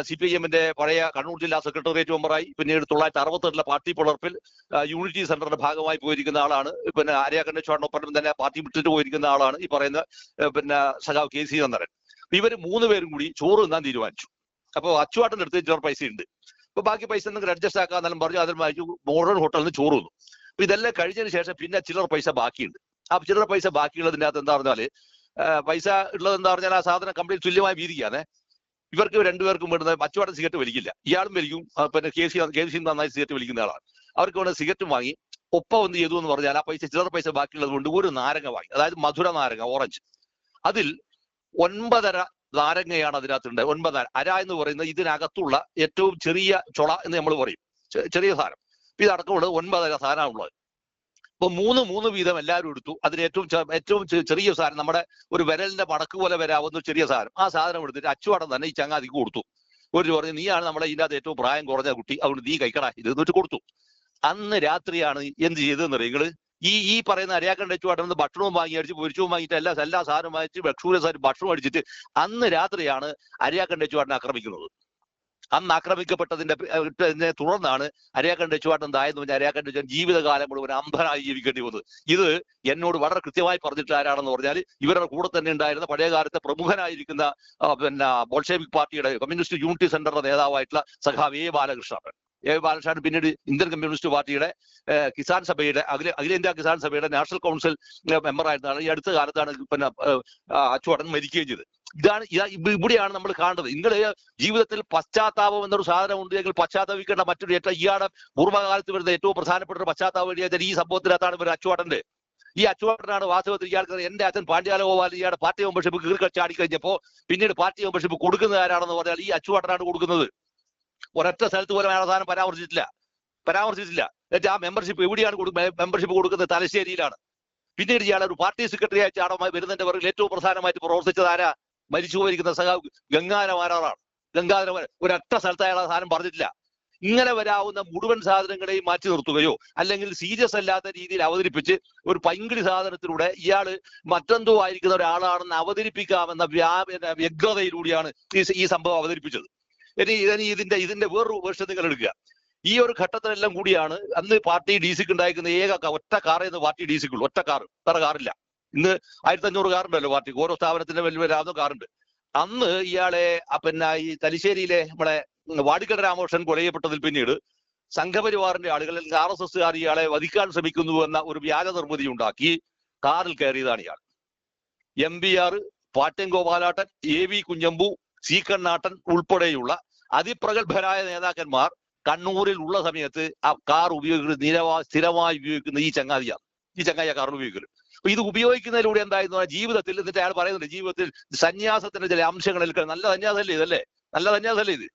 CPIMന്റെ പഴയ കണ്ണൂർ ജില്ലാ സെക്രട്ടേറിയറ്റ് മെമ്പറായി, പിന്നീട് 1968 പാർട്ടി പുലർപ്പിൽ യൂണിറ്റി സെന്ററിന്റെ ഭാഗമായി പോയിരിക്കുന്ന ആളാണ്. അരയാക്കണ്ടേശ്വരനൊപ്പം തന്നെ പാർട്ടി വിട്ടിട്ട് പോയിരിക്കുന്ന ആളാണ് ഈ പറയുന്ന സഖാവ് KC നന്ദനൻ. ഇവര് 3 പേരും കൂടി ചോറ് തിന്നാൻ തീരുമാനിച്ചു. അപ്പൊ അച്ചുവാട്ടന്റെ അടുത്ത് ചിലർ പൈസ ഉണ്ട്. അപ്പൊ ബാക്കി പൈസ എന്തെങ്കിലും അഡ്ജസ്റ്റ് ആക്കാന്നെല്ലാം പറഞ്ഞു അതിൽ വായിച്ചു മോഡേൺ ഹോട്ടലിൽ നിന്ന് ചോറ് തിന്നു. അപ്പൊ ഇതെല്ലാം കഴിഞ്ഞതിന് ശേഷം പിന്നെ ചിലർ പൈസ ബാക്കിയുണ്ട്. ആ ചില്ലറ പൈസ ബാക്കിയുള്ളതിന്റെ അകത്ത് എന്താ പറഞ്ഞാല് പൈസ ഉള്ളത് എന്താ പറഞ്ഞാൽ ആ സാധനം കംപ്ലീറ്റ് തുല്യമായി വീതിക്കാതെ ഇവർക്ക് 2 പേർക്കും വേണ്ടുന്ന അച്ചുവാട്ടൻ സിഗരറ്റ് വലിക്കില്ല, ഇയാളും വലിക്കും. KC നന്നായി സിഗരറ്റ് വലിക്കുന്ന ആളാണ്. അവർക്ക് വേണ്ട സിഗരറ്റും വാങ്ങി. ഒപ്പം എന്ത് ചെയ്തു എന്ന് പറഞ്ഞാൽ ആ ചില്ലറ പൈസ ബാക്കിയുള്ളത് കൊണ്ട് ഒരു നാരങ്ങ വാങ്ങി, അതായത് മധുര നാരങ്ങ, ഓറഞ്ച്. അതിൽ 9.5 നാരങ്ങയാണ് അതിനകത്തുണ്ട്. 9 അര എന്ന് പറയുന്നത് ഇതിനകത്തുള്ള ഏറ്റവും ചെറിയ ചൊള എന്ന് നമ്മൾ പറയും, ചെറിയ സാധനം. ഇതടക്കമുള്ളത് 9.5 സാധനമുള്ളത്. അപ്പൊ 3 വീതം എല്ലാവരും എടുത്തു. അതിന് ഏറ്റവും ചെറിയ സാധനം, നമ്മുടെ ഒരു വിരലിന്റെ മടക്ക് പോലെ വരാവുന്ന ചെറിയ സാധനം, ആ സാധനം എടുത്തിട്ട് അച്ചുവാടം തന്നെ ഈ ചങ്ങാതിക്ക് കൊടുത്തു. ഒരു പറഞ്ഞു നീയാണ് നമ്മളെ ഇതിനകത്ത് ഏറ്റവും പ്രായം കുറഞ്ഞ കുട്ടി, അതുകൊണ്ട് നീ കഴിക്കടാ ഇത് എന്നിട്ട് കൊടുത്തു. അന്ന് രാത്രിയാണ് എന്ത് ചെയ്തതെന്ന് അറിയാം നിങ്ങള്? ഈ പറയുന്ന അരയാക്കണ്ട അച്ചുവാട്ടം ഭക്ഷണവും വാങ്ങി അടിച്ച് പൊരിച്ചവും വാങ്ങിയിട്ട് എല്ലാ സാധനവും വാങ്ങിച്ച് ഭക്ഷണം അടിച്ചിട്ട് അന്ന് രാത്രിയാണ് അരയാക്കണ്ട അച്ചുവാട്ടനെ ആക്രമിക്കുന്നത്. അന്ന് ആക്രമിക്കപ്പെട്ടതിന്റെ തുടർന്നാണ് അരയാക്കണ്ട അച്ചുവാട്ടൻ തായെന്ന് പറഞ്ഞാൽ അരയാക്കണ്ട അച്ചുവാട്ടൻ ജീവിതകാലം മുഴുവൻ അന്ധനായി ജീവിക്കേണ്ടി വന്നത്. ഇത് എന്നോട് വളരെ കൃത്യമായി പറഞ്ഞിട്ട് ആരാണെന്ന് പറഞ്ഞാൽ ഇവരുടെ കൂടെ തന്നെ ഉണ്ടായിരുന്ന പഴയകാലത്തെ പ്രമുഖനായിരിക്കുന്ന ബോൾഷെവിക് പാർട്ടിയുടെ കമ്മ്യൂണിസ്റ്റ് യൂണിറ്റി സെന്ററിന്റെ നേതാവായിട്ടുള്ള സഖാവ് A. ബാലകൃഷ്ണൻ പിന്നീട് ഇന്ത്യൻ കമ്മ്യൂണിസ്റ്റ് പാർട്ടിയുടെ കിസാൻ സഭയുടെ അഖിലേന്ത്യാ കിസാൻ സഭയുടെ നാഷണൽ കൗൺസിൽ മെമ്പറായിരുന്നാണ്. ഈ അടുത്ത കാലത്താണ് അച്ചുവാട്ടൻ മരിക്കുകയും ചെയ്തത്. ഇവിടെയാണ് നമ്മൾ കാണുന്നത്. നിങ്ങളുടെ ജീവിതത്തിൽ പശ്ചാത്താപം എന്നൊരു സാധനം ഉണ്ടെങ്കിൽ പശ്ചാത്തപിക്കേണ്ട മറ്റൊരു ഇയാളുടെ പൂർവ്വകാലത്ത് വരുന്ന ഏറ്റവും പ്രധാനപ്പെട്ട ഒരു പശ്ചാത്താപം ഈ സംഭവത്തിനകത്താണ് ഇവർ അച്ചുവാട്ടന്റെ. ഈ അച്ചുവാട്ടനാണ് വാസ്തവത്തിൽ ഇയാൾക്ക് എന്റെ അച്ഛൻ പാണ്ഡ്യാലഗോപാൽ ഇയാളുടെ പാർട്ടി മെമ്പർഷിപ്പ് കീഴ്ചാടി കഴിഞ്ഞപ്പോ പിന്നീട് പാർട്ടി മെമ്പർഷിപ്പ് കൊടുക്കുന്നത് ആരാണെന്ന് പറഞ്ഞാൽ ഈ അച്ചുവാട്ടനാണ് കൊടുക്കുന്നത്. ഒരൊറ്റ സ്ഥലത്ത് പോലും അയാളെ സാധനം പരാമർശിച്ചില്ല. എന്നിട്ട് ആ മെമ്പർഷിപ്പ് എവിടെയാണ് മെമ്പർഷിപ്പ് കൊടുക്കുന്നത്? തലശ്ശേരിയിലാണ്. പിന്നീട് ഇയാളെ ഒരു പാർട്ടി സെക്രട്ടറി ആയിട്ട് അവിടെ വരുന്നതിന്റെ പേരിൽ ഏറ്റവും പ്രധാനമായിട്ട് പ്രവർത്തിച്ചത് ആരാ? മരിച്ചു പോയിരിക്കുന്ന സഖാവ് ഗംഗാധരമാരാണ്. ഒരൊറ്റ സ്ഥലത്ത് അയാളെ സാധനം പറഞ്ഞിട്ടില്ല. ഇങ്ങനെ വരാവുന്ന മുഴുവൻ സാധനങ്ങളെയും മാറ്റി നിർത്തുകയോ അല്ലെങ്കിൽ സീരിയസ് അല്ലാത്ത രീതിയിൽ അവതരിപ്പിച്ച് ഒരു പൈങ്കിടി സാധനത്തിലൂടെ ഇയാള് മറ്റെന്തോ ആയിരിക്കുന്ന ഒരാളാണെന്ന് അവതരിപ്പിക്കാമെന്ന വ്യഗ്രതയിലൂടെയാണ് ഈ സംഭവം അവതരിപ്പിച്ചത്. ഇനി ഇതിന്റെ വേറൊരു വേർഷൻ നിങ്ങൾ എടുക്കുക. ഈ ഒരു ഘട്ടത്തിലെല്ലാം കൂടിയാണ് അന്ന് പാർട്ടി DC ഉണ്ടായിരിക്കുന്ന ഒറ്റ കാറേ എന്ന് പാർട്ടി DC ഒറ്റ കാർ, വേറെ കാറില്ല. ഇന്ന് 1500 കാറുണ്ടല്ലോ പാർട്ടിക്ക്, ഓരോ സ്ഥാപനത്തിന്റെ വരാവുന്ന കാറുണ്ട്. അന്ന് ഇയാളെ ഈ തലശ്ശേരിയിലെ നമ്മളെ വാടിക്കട രാമകൃഷ്ണൻ കൊലയപ്പെട്ടതിൽ പിന്നീട് സംഘപരിവാറിന്റെ ആളുകൾ RSSകാർ ഇയാളെ വധിക്കാൻ ശ്രമിക്കുന്നു എന്ന ഒരു വ്യാജ നിർമ്മിതി ഉണ്ടാക്കി കാറിൽ കയറിയതാണ് ഇയാൾ. MBR, Pattiam ഗോപാലാട്ടൻ, AV Kunhambu, C. കണ്ണാട്ടൻ ഉൾപ്പെടെയുള്ള അതിപ്രഗത്ഭരായ നേതാക്കന്മാർ കണ്ണൂരിൽ ഉള്ള സമയത്ത് ആ കാർ സ്ഥിരമായി ഉപയോഗിക്കുന്ന ഈ ചങ്ങാതിയ കാറിൽ ഉപയോഗിക്കലും. അപ്പൊ ഇത് ഉപയോഗിക്കുന്നതിലൂടെ എന്തായിരുന്നു ജീവിതത്തിൽ, എന്നിട്ട് അയാൾ പറയുന്നുണ്ട് ജീവിതത്തിൽ സന്യാസത്തിന്റെ ചില അംശങ്ങളിൽ നല്ല സന്യാസമല്ലേ ഇത്?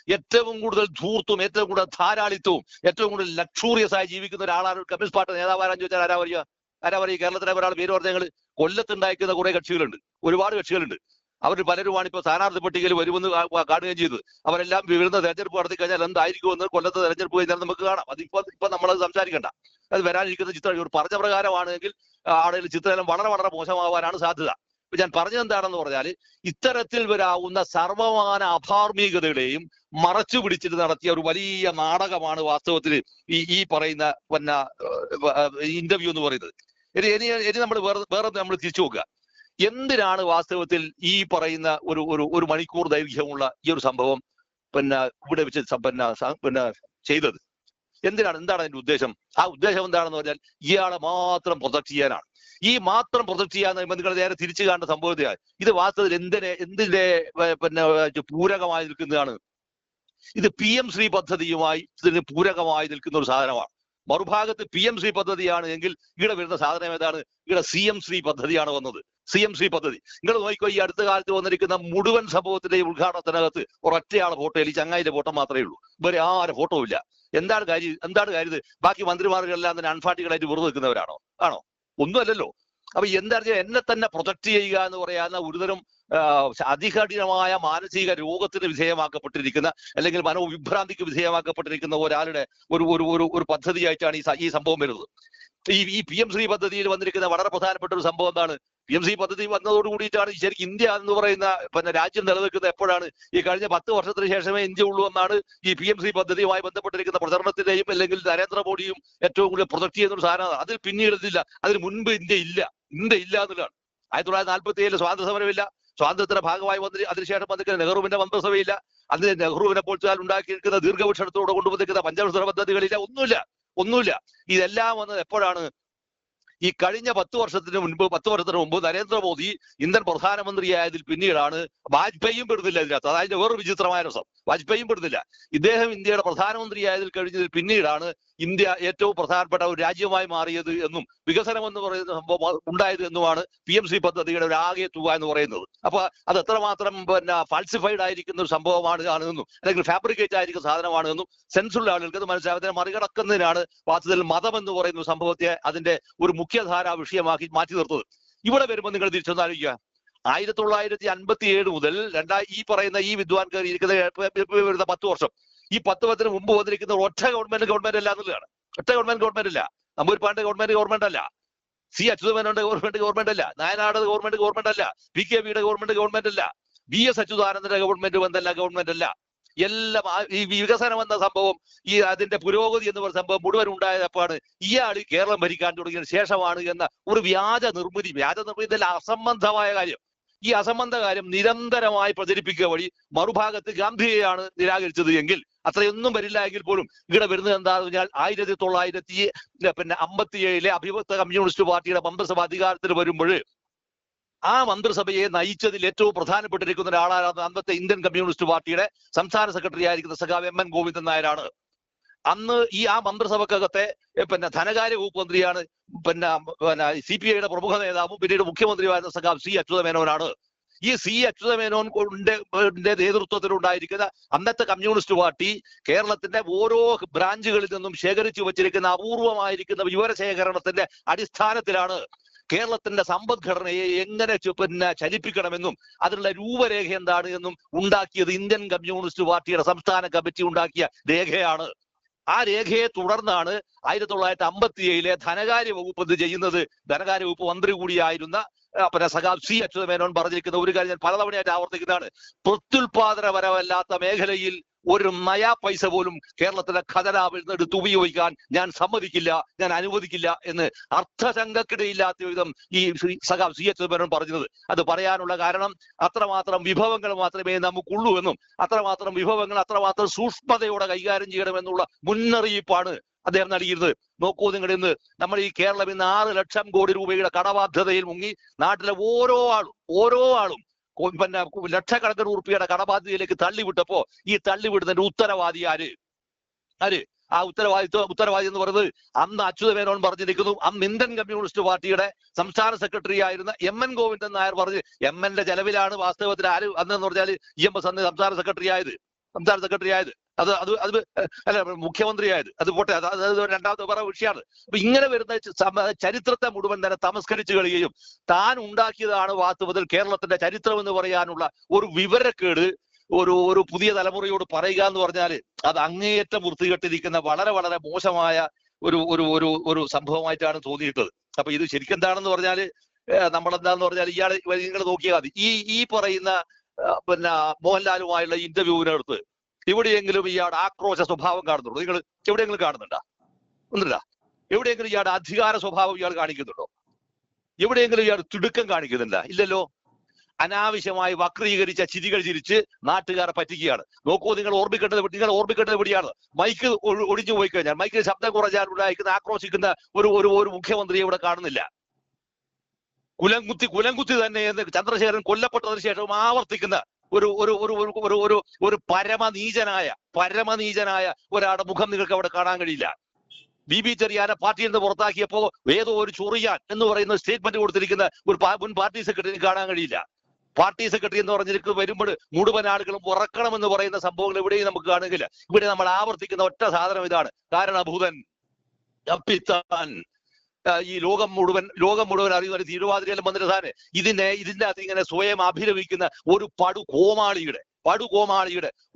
ഏറ്റവും കൂടുതൽ ധൂർത്തും ഏറ്റവും കൂടുതൽ ധാരാളിത്വവും ഏറ്റവും കൂടുതൽ ലക്ഷൂറിയസ് ആയി ജീവിക്കുന്ന ഒരാളാണ് കമ്മ്യൂണിസ്റ്റ് പാർട്ടി നേതാവാരാന്ന് ചോദിച്ചാൽ ആരാ പറയുക? കേരളത്തിലെ ഒരാൾ പേര് പറഞ്ഞ ഞങ്ങൾ കൊല്ലത്തുണ്ടായിരിക്കുന്ന കുറെ കക്ഷികളുണ്ട്, ഒരുപാട് കക്ഷികളുണ്ട്. അവർ പലരുമാണ് ഇപ്പൊ സ്ഥാനാർത്ഥി പട്ടികയിൽ വരുമെന്ന് കാണുകയും ചെയ്തത്. അവരെല്ലാം വരുന്ന തെരഞ്ഞെടുപ്പ് നടത്തി കഴിഞ്ഞാൽ എന്തായിരിക്കുമെന്ന് കൊല്ലത്ത് തെരഞ്ഞെടുപ്പ് കഴിഞ്ഞാൽ നമുക്ക് കാണാം. ഇപ്പൊ നമ്മളത് സംസാരിക്കണ്ട. അത് വരാനിരിക്കുന്ന ചിത്രം ഒരു പറഞ്ഞ പ്രകാരമാണെങ്കിൽ ആളുകൾ ചിത്രം വളരെ വളരെ മോശമാവാനാണ് സാധ്യത. ഇപ്പൊ ഞാൻ പറഞ്ഞത് എന്താണെന്ന് പറഞ്ഞാൽ ഇത്തരത്തിൽ വരാവുന്ന സർവമാന അധാർമികതകളെയും മറച്ചു പിടിച്ചിട്ട് നടത്തിയ ഒരു വലിയ നാടകമാണ് വാസ്തവത്തിൽ ഈ പറയുന്ന ഇന്റർവ്യൂ എന്ന് പറയുന്നത്. ഇനി നമ്മൾ വേറെ നമ്മൾ തിരിച്ചു നോക്കുക. എന്തിനാണ് വാസ്തവത്തിൽ ഈ പറയുന്ന ഒരു മണിക്കൂർ ദൈർഘ്യമുള്ള ഈ ഒരു സംഭവം ഇവിടെ വെച്ച് ചെയ്തത്? എന്താണ് അതിന്റെ ഉദ്ദേശം? ആ ഉദ്ദേശം എന്താണെന്ന് പറഞ്ഞാൽ ഇയാളെ മാത്രം പ്രൊട്ടക്ട് ചെയ്യാനാണ്. ഈ മാത്രം പ്രൊട്ടക്ട് ചെയ്യാന്ന് നിങ്ങൾ നേരെ തിരിച്ചു കാണേണ്ട സംഭവത്തെയാണ്. ഇത് വാസ്തവത്തിൽ എന്തിന്റെ പൂരകമായി നിൽക്കുന്നതാണ്? ഇത് PM-ശ്രീ പദ്ധതിയുമായി ഇതിന് പൂരകമായി നിൽക്കുന്ന ഒരു സാധനമാണ്. മറുഭാഗത്ത് PM-ശ്രീ പദ്ധതിയാണ് എങ്കിൽ ഇവിടെ വരുന്ന സാധനം ഏതാണ്? ഇവിടെ CM-ശ്രീ പദ്ധതിയാണ് വന്നത്. CM-ശ്രീ പദ്ധതി നിങ്ങൾ നോക്കിക്കോ. ഈ അടുത്ത കാലത്ത് വന്നിരിക്കുന്ന മുഴുവൻ സംഭവത്തിന്റെ ഉദ്ഘാടനത്തിനകത്ത് ഒരൊറ്റയാളെ ഫോട്ടോയിൽ ഈ ചങ്ങായിന്റെ ഫോട്ടോ മാത്രമേ ഉള്ളൂ. വേറെ ആരും ഫോട്ടോ ഇല്ല. എന്താണ് കാര്യം? ബാക്കി മന്ത്രിമാർക്കെല്ലാം തന്നെ അൺഫാട്ടികളായിട്ട് വെറുതെ നിൽക്കുന്നവരാണോ? ആണോ? ഒന്നുമല്ലല്ലോ. അപ്പൊ എന്താ വെച്ചാൽ എന്നെ തന്നെ പ്രൊജക്ട് ചെയ്യുക എന്ന് പറയാവുന്ന ഒരുതരം അതികഠിനമായ മാനസിക രോഗത്തിന് വിധേയമാക്കപ്പെട്ടിരിക്കുന്ന അല്ലെങ്കിൽ മനോവിഭ്രാന്തിക്ക് വിധേയമാക്കപ്പെട്ടിരിക്കുന്ന ഒരാളുടെ ഒരു പദ്ധതിയായിട്ടാണ് ഈ സംഭവം വരുന്നത്. ഈ PM-ശ്രീ പദ്ധതിയിൽ വന്നിരിക്കുന്ന വളരെ പ്രധാനപ്പെട്ട ഒരു സംഭവം എന്താണ്? PM-ശ്രീ പദ്ധതി വന്നതോട് കൂടിയിട്ടാണ് ശരിക്കും ഇന്ത്യ എന്ന് പറയുന്ന രാജ്യം നിലനിൽക്കുന്നത്. എപ്പോഴാണ്? ഈ കഴിഞ്ഞ 10 വർഷത്തിന് ശേഷമേ ഇന്ത്യ ഉള്ളൂ എന്നാണ് ഈ PM-ശ്രീ പദ്ധതിയുമായി ബന്ധപ്പെട്ടിരിക്കുന്ന പ്രചരണത്തിന്റെയും അല്ലെങ്കിൽ നരേന്ദ്രമോദിയും ഏറ്റവും കൂടുതൽ പ്രൊജക്ട് ചെയ്യുന്ന ഒരു സാധനമാണ്. അതിൽ പിന്നീട് ഇതില്ല. അതിന് മുൻപ് ഇന്ത്യ ഇല്ല എന്നുള്ളതാണ്. 1947 സ്വാതന്ത്ര്യ സമരമില്ല. സ്വാതന്ത്ര്യത്തിന്റെ ഭാഗമായി വന്നിട്ട് അതിനുശേഷം വന്നിരിക്കുന്ന നെഹ്റുവിന്റെ മന്ത്രിസഭയില്ല. അതിന് നെഹ്റുവിനെ പോലത്തെ ഉണ്ടാക്കിയിരിക്കുന്ന ദീർഘവീക്ഷണത്തോടെ കൊണ്ടുവന്നിരിക്കുന്ന പഞ്ചവത്സര പദ്ധതികളില്ല. ഒന്നുമില്ല. ഇതെല്ലാം വന്നത് എപ്പോഴാണ്? ഈ കഴിഞ്ഞ 10 വർഷത്തിന് മുമ്പ് നരേന്ദ്രമോദി ഇന്ത്യൻ പ്രധാനമന്ത്രിയായതിൽ പിന്നീടാണ്. വാജ്പേയിയും പെടുന്നില്ല ഇതിനകത്ത്. അതായത് വേറൊരു വിചിത്രമായ രസം, വാജ്പേയിയും പെടുന്നില്ല. ഇദ്ദേഹം ഇന്ത്യയുടെ പ്രധാനമന്ത്രിയായതിൽ കഴിഞ്ഞതിൽ പിന്നീടാണ് ഇന്ത്യ ഏറ്റവും പ്രധാനപ്പെട്ട ഒരു രാജ്യമായി മാറിയത് എന്നും വികസനം എന്ന് പറയുന്ന സംഭവം ഉണ്ടായത് എന്നുമാണ് PM-ശ്രീ പദ്ധതിയുടെ ഒരു ആകെ തുക എന്ന് പറയുന്നത്. അപ്പൊ അത് എത്രമാത്രം ഫാൾസിഫൈഡ് ആയിരിക്കുന്ന ഒരു സംഭവമാണ് എന്നും അല്ലെങ്കിൽ ഫാബ്രിക്കേറ്റ് ആയിരിക്കുന്ന സാധനമാണ് എന്നും സെൻസുള്ള ആളുകൾക്ക് അത് മനസ്സിലാവും. അതിനെ മറികടക്കുന്നതിനാണ് വാസ്തവത്തിൽ മതം എന്ന് പറയുന്ന സംഭവത്തെ അതിന്റെ ഒരു മുഖ്യധാരാ വിഷയമാക്കി മാറ്റി നിർത്തത്. ഇവിടെ വരുമ്പോൾ നിങ്ങൾ തിരിച്ചൊന്നാലോചിക്കുക. 1957 മുതൽ ഈ പറയുന്ന ഈ വിദ്വാൻ കയറിയിരിക്കുന്ന വരുന്ന 10 വർഷം, ഈ 10 വർഷത്തിന് മുമ്പ് വന്നിരിക്കുന്ന ഒറ്റ ഗവൺമെന്റ് അല്ല എന്നുള്ളതാണ്. ഒറ്റ ഗവൺമെന്റ് അല്ല. നമ്പൂരിപ്പാടിന്റെ ഗവൺമെന്റ് അല്ല. അച്യുതമേനോന്റെ ഗവൺമെന്റ് അല്ല. നായനാട് ഗവൺമെന്റ് അല്ല. PKBയുടെ ഗവൺമെന്റ് അല്ല. VS അച്യുതാനന്ദന്റെ ഗവൺമെന്റ് അല്ല. എല്ലാം ഈ വികസനം എന്ന സംഭവം, ഈ അതിന്റെ പുരോഗതി എന്ന് പറയുന്ന സംഭവം മുഴുവൻ ഉണ്ടായപ്പോഴാണ് ഇയാൾ കേരളം ഭരിക്കാൻ തുടങ്ങിയതിന് ശേഷമാണ് എന്ന ഒരു വ്യാജ നിർമ്മിതി ഇതെല്ലാം അസംബന്ധമായ കാര്യം. ഈ അസംബന്ധ കാര്യം നിരന്തരമായി പ്രചരിപ്പിക്കുക വഴി മറുഭാഗത്ത് ഗാന്ധിയെയാണ് നിരാകരിച്ചത് എങ്കിൽ അത്രയൊന്നും വരില്ല എങ്കിൽ പോലും ഇവിടെ വരുന്നത് എന്താണെന്ന് പറഞ്ഞാൽ 1957 അഭിവക്ത കമ്മ്യൂണിസ്റ്റ് പാർട്ടിയുടെ മന്ത്രിസഭ അധികാരത്തിൽ വരുമ്പോൾ ആ മന്ത്രിസഭയെ നയിച്ചതിൽ ഏറ്റവും പ്രധാനപ്പെട്ടിരിക്കുന്ന ഒരാളാണ് അന്നത്തെ ഇന്ത്യൻ കമ്മ്യൂണിസ്റ്റ് പാർട്ടിയുടെ സംസ്ഥാന സെക്രട്ടറി ആയിരിക്കുന്ന സഖാവ് MN ഗോവിന്ദൻ നായരാണ്. അന്ന് ആ മന്ത്രിസഭക്കകത്തെ ധനകാര്യ വകുപ്പ് മന്ത്രിയാണ് CPIയുടെ പ്രമുഖ നേതാവും പിന്നീട് മുഖ്യമന്ത്രിയായിരുന്ന സഖാവ് അച്യുതമേനോനാണ്. ഈ അച്യുതമേനോന്റെ നേതൃത്വത്തിലുണ്ടായിരിക്കുന്ന അന്നത്തെ കമ്മ്യൂണിസ്റ്റ് പാർട്ടി കേരളത്തിന്റെ ഓരോ ബ്രാഞ്ചുകളിൽ നിന്നും ശേഖരിച്ചു വച്ചിരിക്കുന്ന അപൂർവമായിരിക്കുന്ന വിവരശേഖരണത്തിന്റെ അടിസ്ഥാനത്തിലാണ് കേരളത്തിന്റെ സമ്പദ്ഘടനയെ എങ്ങനെ ചലിപ്പിക്കണമെന്നും അതിനുള്ള രൂപരേഖ എന്താണ് എന്നും ഉണ്ടാക്കിയത് ഇന്ത്യൻ കമ്മ്യൂണിസ്റ്റ് പാർട്ടിയുടെ സംസ്ഥാന കമ്മിറ്റി ഉണ്ടാക്കിയ രേഖയാണ്. ആ രേഖയെ തുടർന്നാണ് 1957 ധനകാര്യ വകുപ്പ് ഇത് ചെയ്യുന്നത്. ധനകാര്യ വകുപ്പ് മന്ത്രി കൂടിയായിരുന്ന സഖാവ് അച്യുതമേനോൻ പറഞ്ഞിരിക്കുന്ന ഒരു കാര്യം ഞാൻ പലതവണയായിട്ട് ആവർത്തിക്കുന്നതാണ്. പ്രത്യുൽപാദനപരമല്ലാത്ത മേഖലയിൽ ഒരു നയാ പൈസ പോലും കേരളത്തിലെ ഖജനാവിൽ നിന്ന് ഉപയോഗിക്കാൻ ഞാൻ സമ്മതിക്കില്ല, ഞാൻ അനുവദിക്കില്ല എന്ന് അർത്ഥശങ്കക്കിടയില്ലാത്ത വിധം ഈ സഖാവ് അച്യുതമേനോൻ പറഞ്ഞത്. അത് പറയാനുള്ള കാരണം അത്രമാത്രം വിഭവങ്ങൾ മാത്രമേ നമുക്കുള്ളൂ എന്നും അത്രമാത്രം വിഭവങ്ങൾ അത്രമാത്രം സൂക്ഷ്മതയോടെ കൈകാര്യം ചെയ്യണമെന്നുള്ള മുന്നറിയിപ്പാണ് അദ്ദേഹം നൽകിയിരുന്നത്. നോക്കൂ നിങ്ങൾ, ഇന്ന് നമ്മൾ ഈ കേരളം ഇന്ന് 6 ലക്ഷം കോടി രൂപയുടെ കടബാധ്യതയിൽ മുങ്ങി നാട്ടിലെ ഓരോ ആളും ലക്ഷക്കണക്കിന് ഉറുപ്പിയുടെ കടബാധ്യതയിലേക്ക് തള്ളിവിട്ടപ്പോ ഈ തള്ളിവിടുന്നതിന്റെ ഉത്തരവാദി ആര്? ആ ഉത്തരവാദി എന്ന് പറയുന്നത് അന്ന് അച്യുതമേനോൻ പറഞ്ഞിരിക്കുന്നു. അന്ന് ഇന്ത്യൻ കമ്മ്യൂണിസ്റ്റ് പാർട്ടിയുടെ സംസ്ഥാന സെക്രട്ടറി ആയിരുന്ന MN ഗോവിന്ദൻ നായർ പറഞ്ഞ് MNന്റെ ചെലവിലാണ് വാസ്തവത്തിൽ ആര് അന്നെന്ന് പറഞ്ഞാൽ EMS അന്ന് സംസ്ഥാന സെക്രട്ടറി ആയത് അത് അല്ല മുഖ്യമന്ത്രിയായത്. അത് പോട്ടെ, അത് രണ്ടാമത്തെ വേറെ വിഷയമാണ്. അപ്പൊ ഇങ്ങനെ വരുന്ന ചരിത്രത്തെ മുഴുവൻ തന്നെ തമസ്കരിച്ചു കളയുകയും താൻ ഉണ്ടാക്കിയതാണ് വാസ്തവത്തിൽ കേരളത്തിന്റെ ചരിത്രം എന്ന് പറയാനുള്ള ഒരു വിവരക്കേട് ഒരു പുതിയ തലമുറയോട് പറയുക എന്ന് പറഞ്ഞാൽ അത് അങ്ങേയറ്റം വൃത്തികെട്ടിരിക്കുന്ന വളരെ വളരെ മോശമായ ഒരു സംഭവമായിട്ടാണ് തോന്നിയിട്ടത്. അപ്പൊ ഇത് ശരിക്കും എന്താണെന്ന് പറഞ്ഞാല് നമ്മളെന്താന്ന് പറഞ്ഞാൽ നിങ്ങൾ നോക്കിയാൽ മതി. ഈ പറയുന്ന മോഹൻലാലുമായുള്ള ഇന്റർവ്യൂവിനടുത്ത് എവിടെയെങ്കിലും ഇയാളുടെ ആക്രോശ സ്വഭാവം കാണുന്നുണ്ടോ? നിങ്ങൾ എവിടെയെങ്കിലും കാണുന്നുണ്ടോ? ഒന്നുമില്ല. എവിടെയെങ്കിലും ഇയാളുടെ അധികാര സ്വഭാവം ഇയാൾ കാണിക്കുന്നുണ്ടോ? എവിടെയെങ്കിലും ഇയാൾ തിടുക്കം കാണിക്കുന്നില്ല? ഇല്ലല്ലോ. അനാവശ്യമായി വക്രീകരിച്ച ചിരികൾ ചിരിച്ച് നാട്ടുകാരെ പറ്റിക്കുകയാണ്. നോക്കൂ, നിങ്ങൾ ഓർമ്മിക്കേണ്ടത് എവിടെയാണ്? മൈക്ക് ഒടിഞ്ഞു പോയി കഴിഞ്ഞാൽ, മൈക്കിൽ ശബ്ദം കുറഞ്ഞാൽ ഉണ്ടായിരിക്കുന്ന ആക്രോശിക്കുന്ന ഒരു മുഖ്യമന്ത്രിയെ ഇവിടെ കാണുന്നില്ല. കുലംകുത്തി തന്നെ എന്ന് ചന്ദ്രശേഖരൻ കൊല്ലപ്പെട്ടതിന് ശേഷം ആവർത്തിക്കുന്ന ഒരു ഒരു ഒരു ഒരു ഒരു ഒരു ഒരു പരമനീചനായ ഒരാളുടെ മുഖം നിങ്ങൾക്ക് അവിടെ കാണാൻ കഴിയില്ല. ബി ചെറിയാനെ പാർട്ടിയിൽ നിന്ന് പുറത്താക്കിയപ്പോ ഏതോ ഒരു ചൊറിയാൻ എന്ന് പറയുന്ന സ്റ്റേറ്റ്മെന്റ് കൊടുത്തിരിക്കുന്ന ഒരു മുൻ പാർട്ടി സെക്രട്ടറി കാണാൻ കഴിയില്ല. പാർട്ടി സെക്രട്ടറി എന്ന് പറഞ്ഞിരിക്കുന്നത് വരുമ്പോൾ മുഴുവൻ ആളുകളും ഉറക്കണമെന്ന് പറയുന്ന സംഭവങ്ങൾ എവിടെയും നമുക്ക് കാണുകയില്ല. ഇവിടെ നമ്മൾ ആവർത്തിക്കുന്ന ഒറ്റ സാധനം ഇതാണ്: കാരണഭൂതൻ, അപ്പിത്താൻ, ഈ ലോകം മുഴുവൻ അറിയുന്ന ഒരു തിരുവാതിരയിലും മന്ത്രിസാന് ഇതിന്റെ അകത്ത് ഇങ്ങനെ സ്വയം അഭിനവിക്കുന്ന ഒരു പടുകോമാളിയുടെ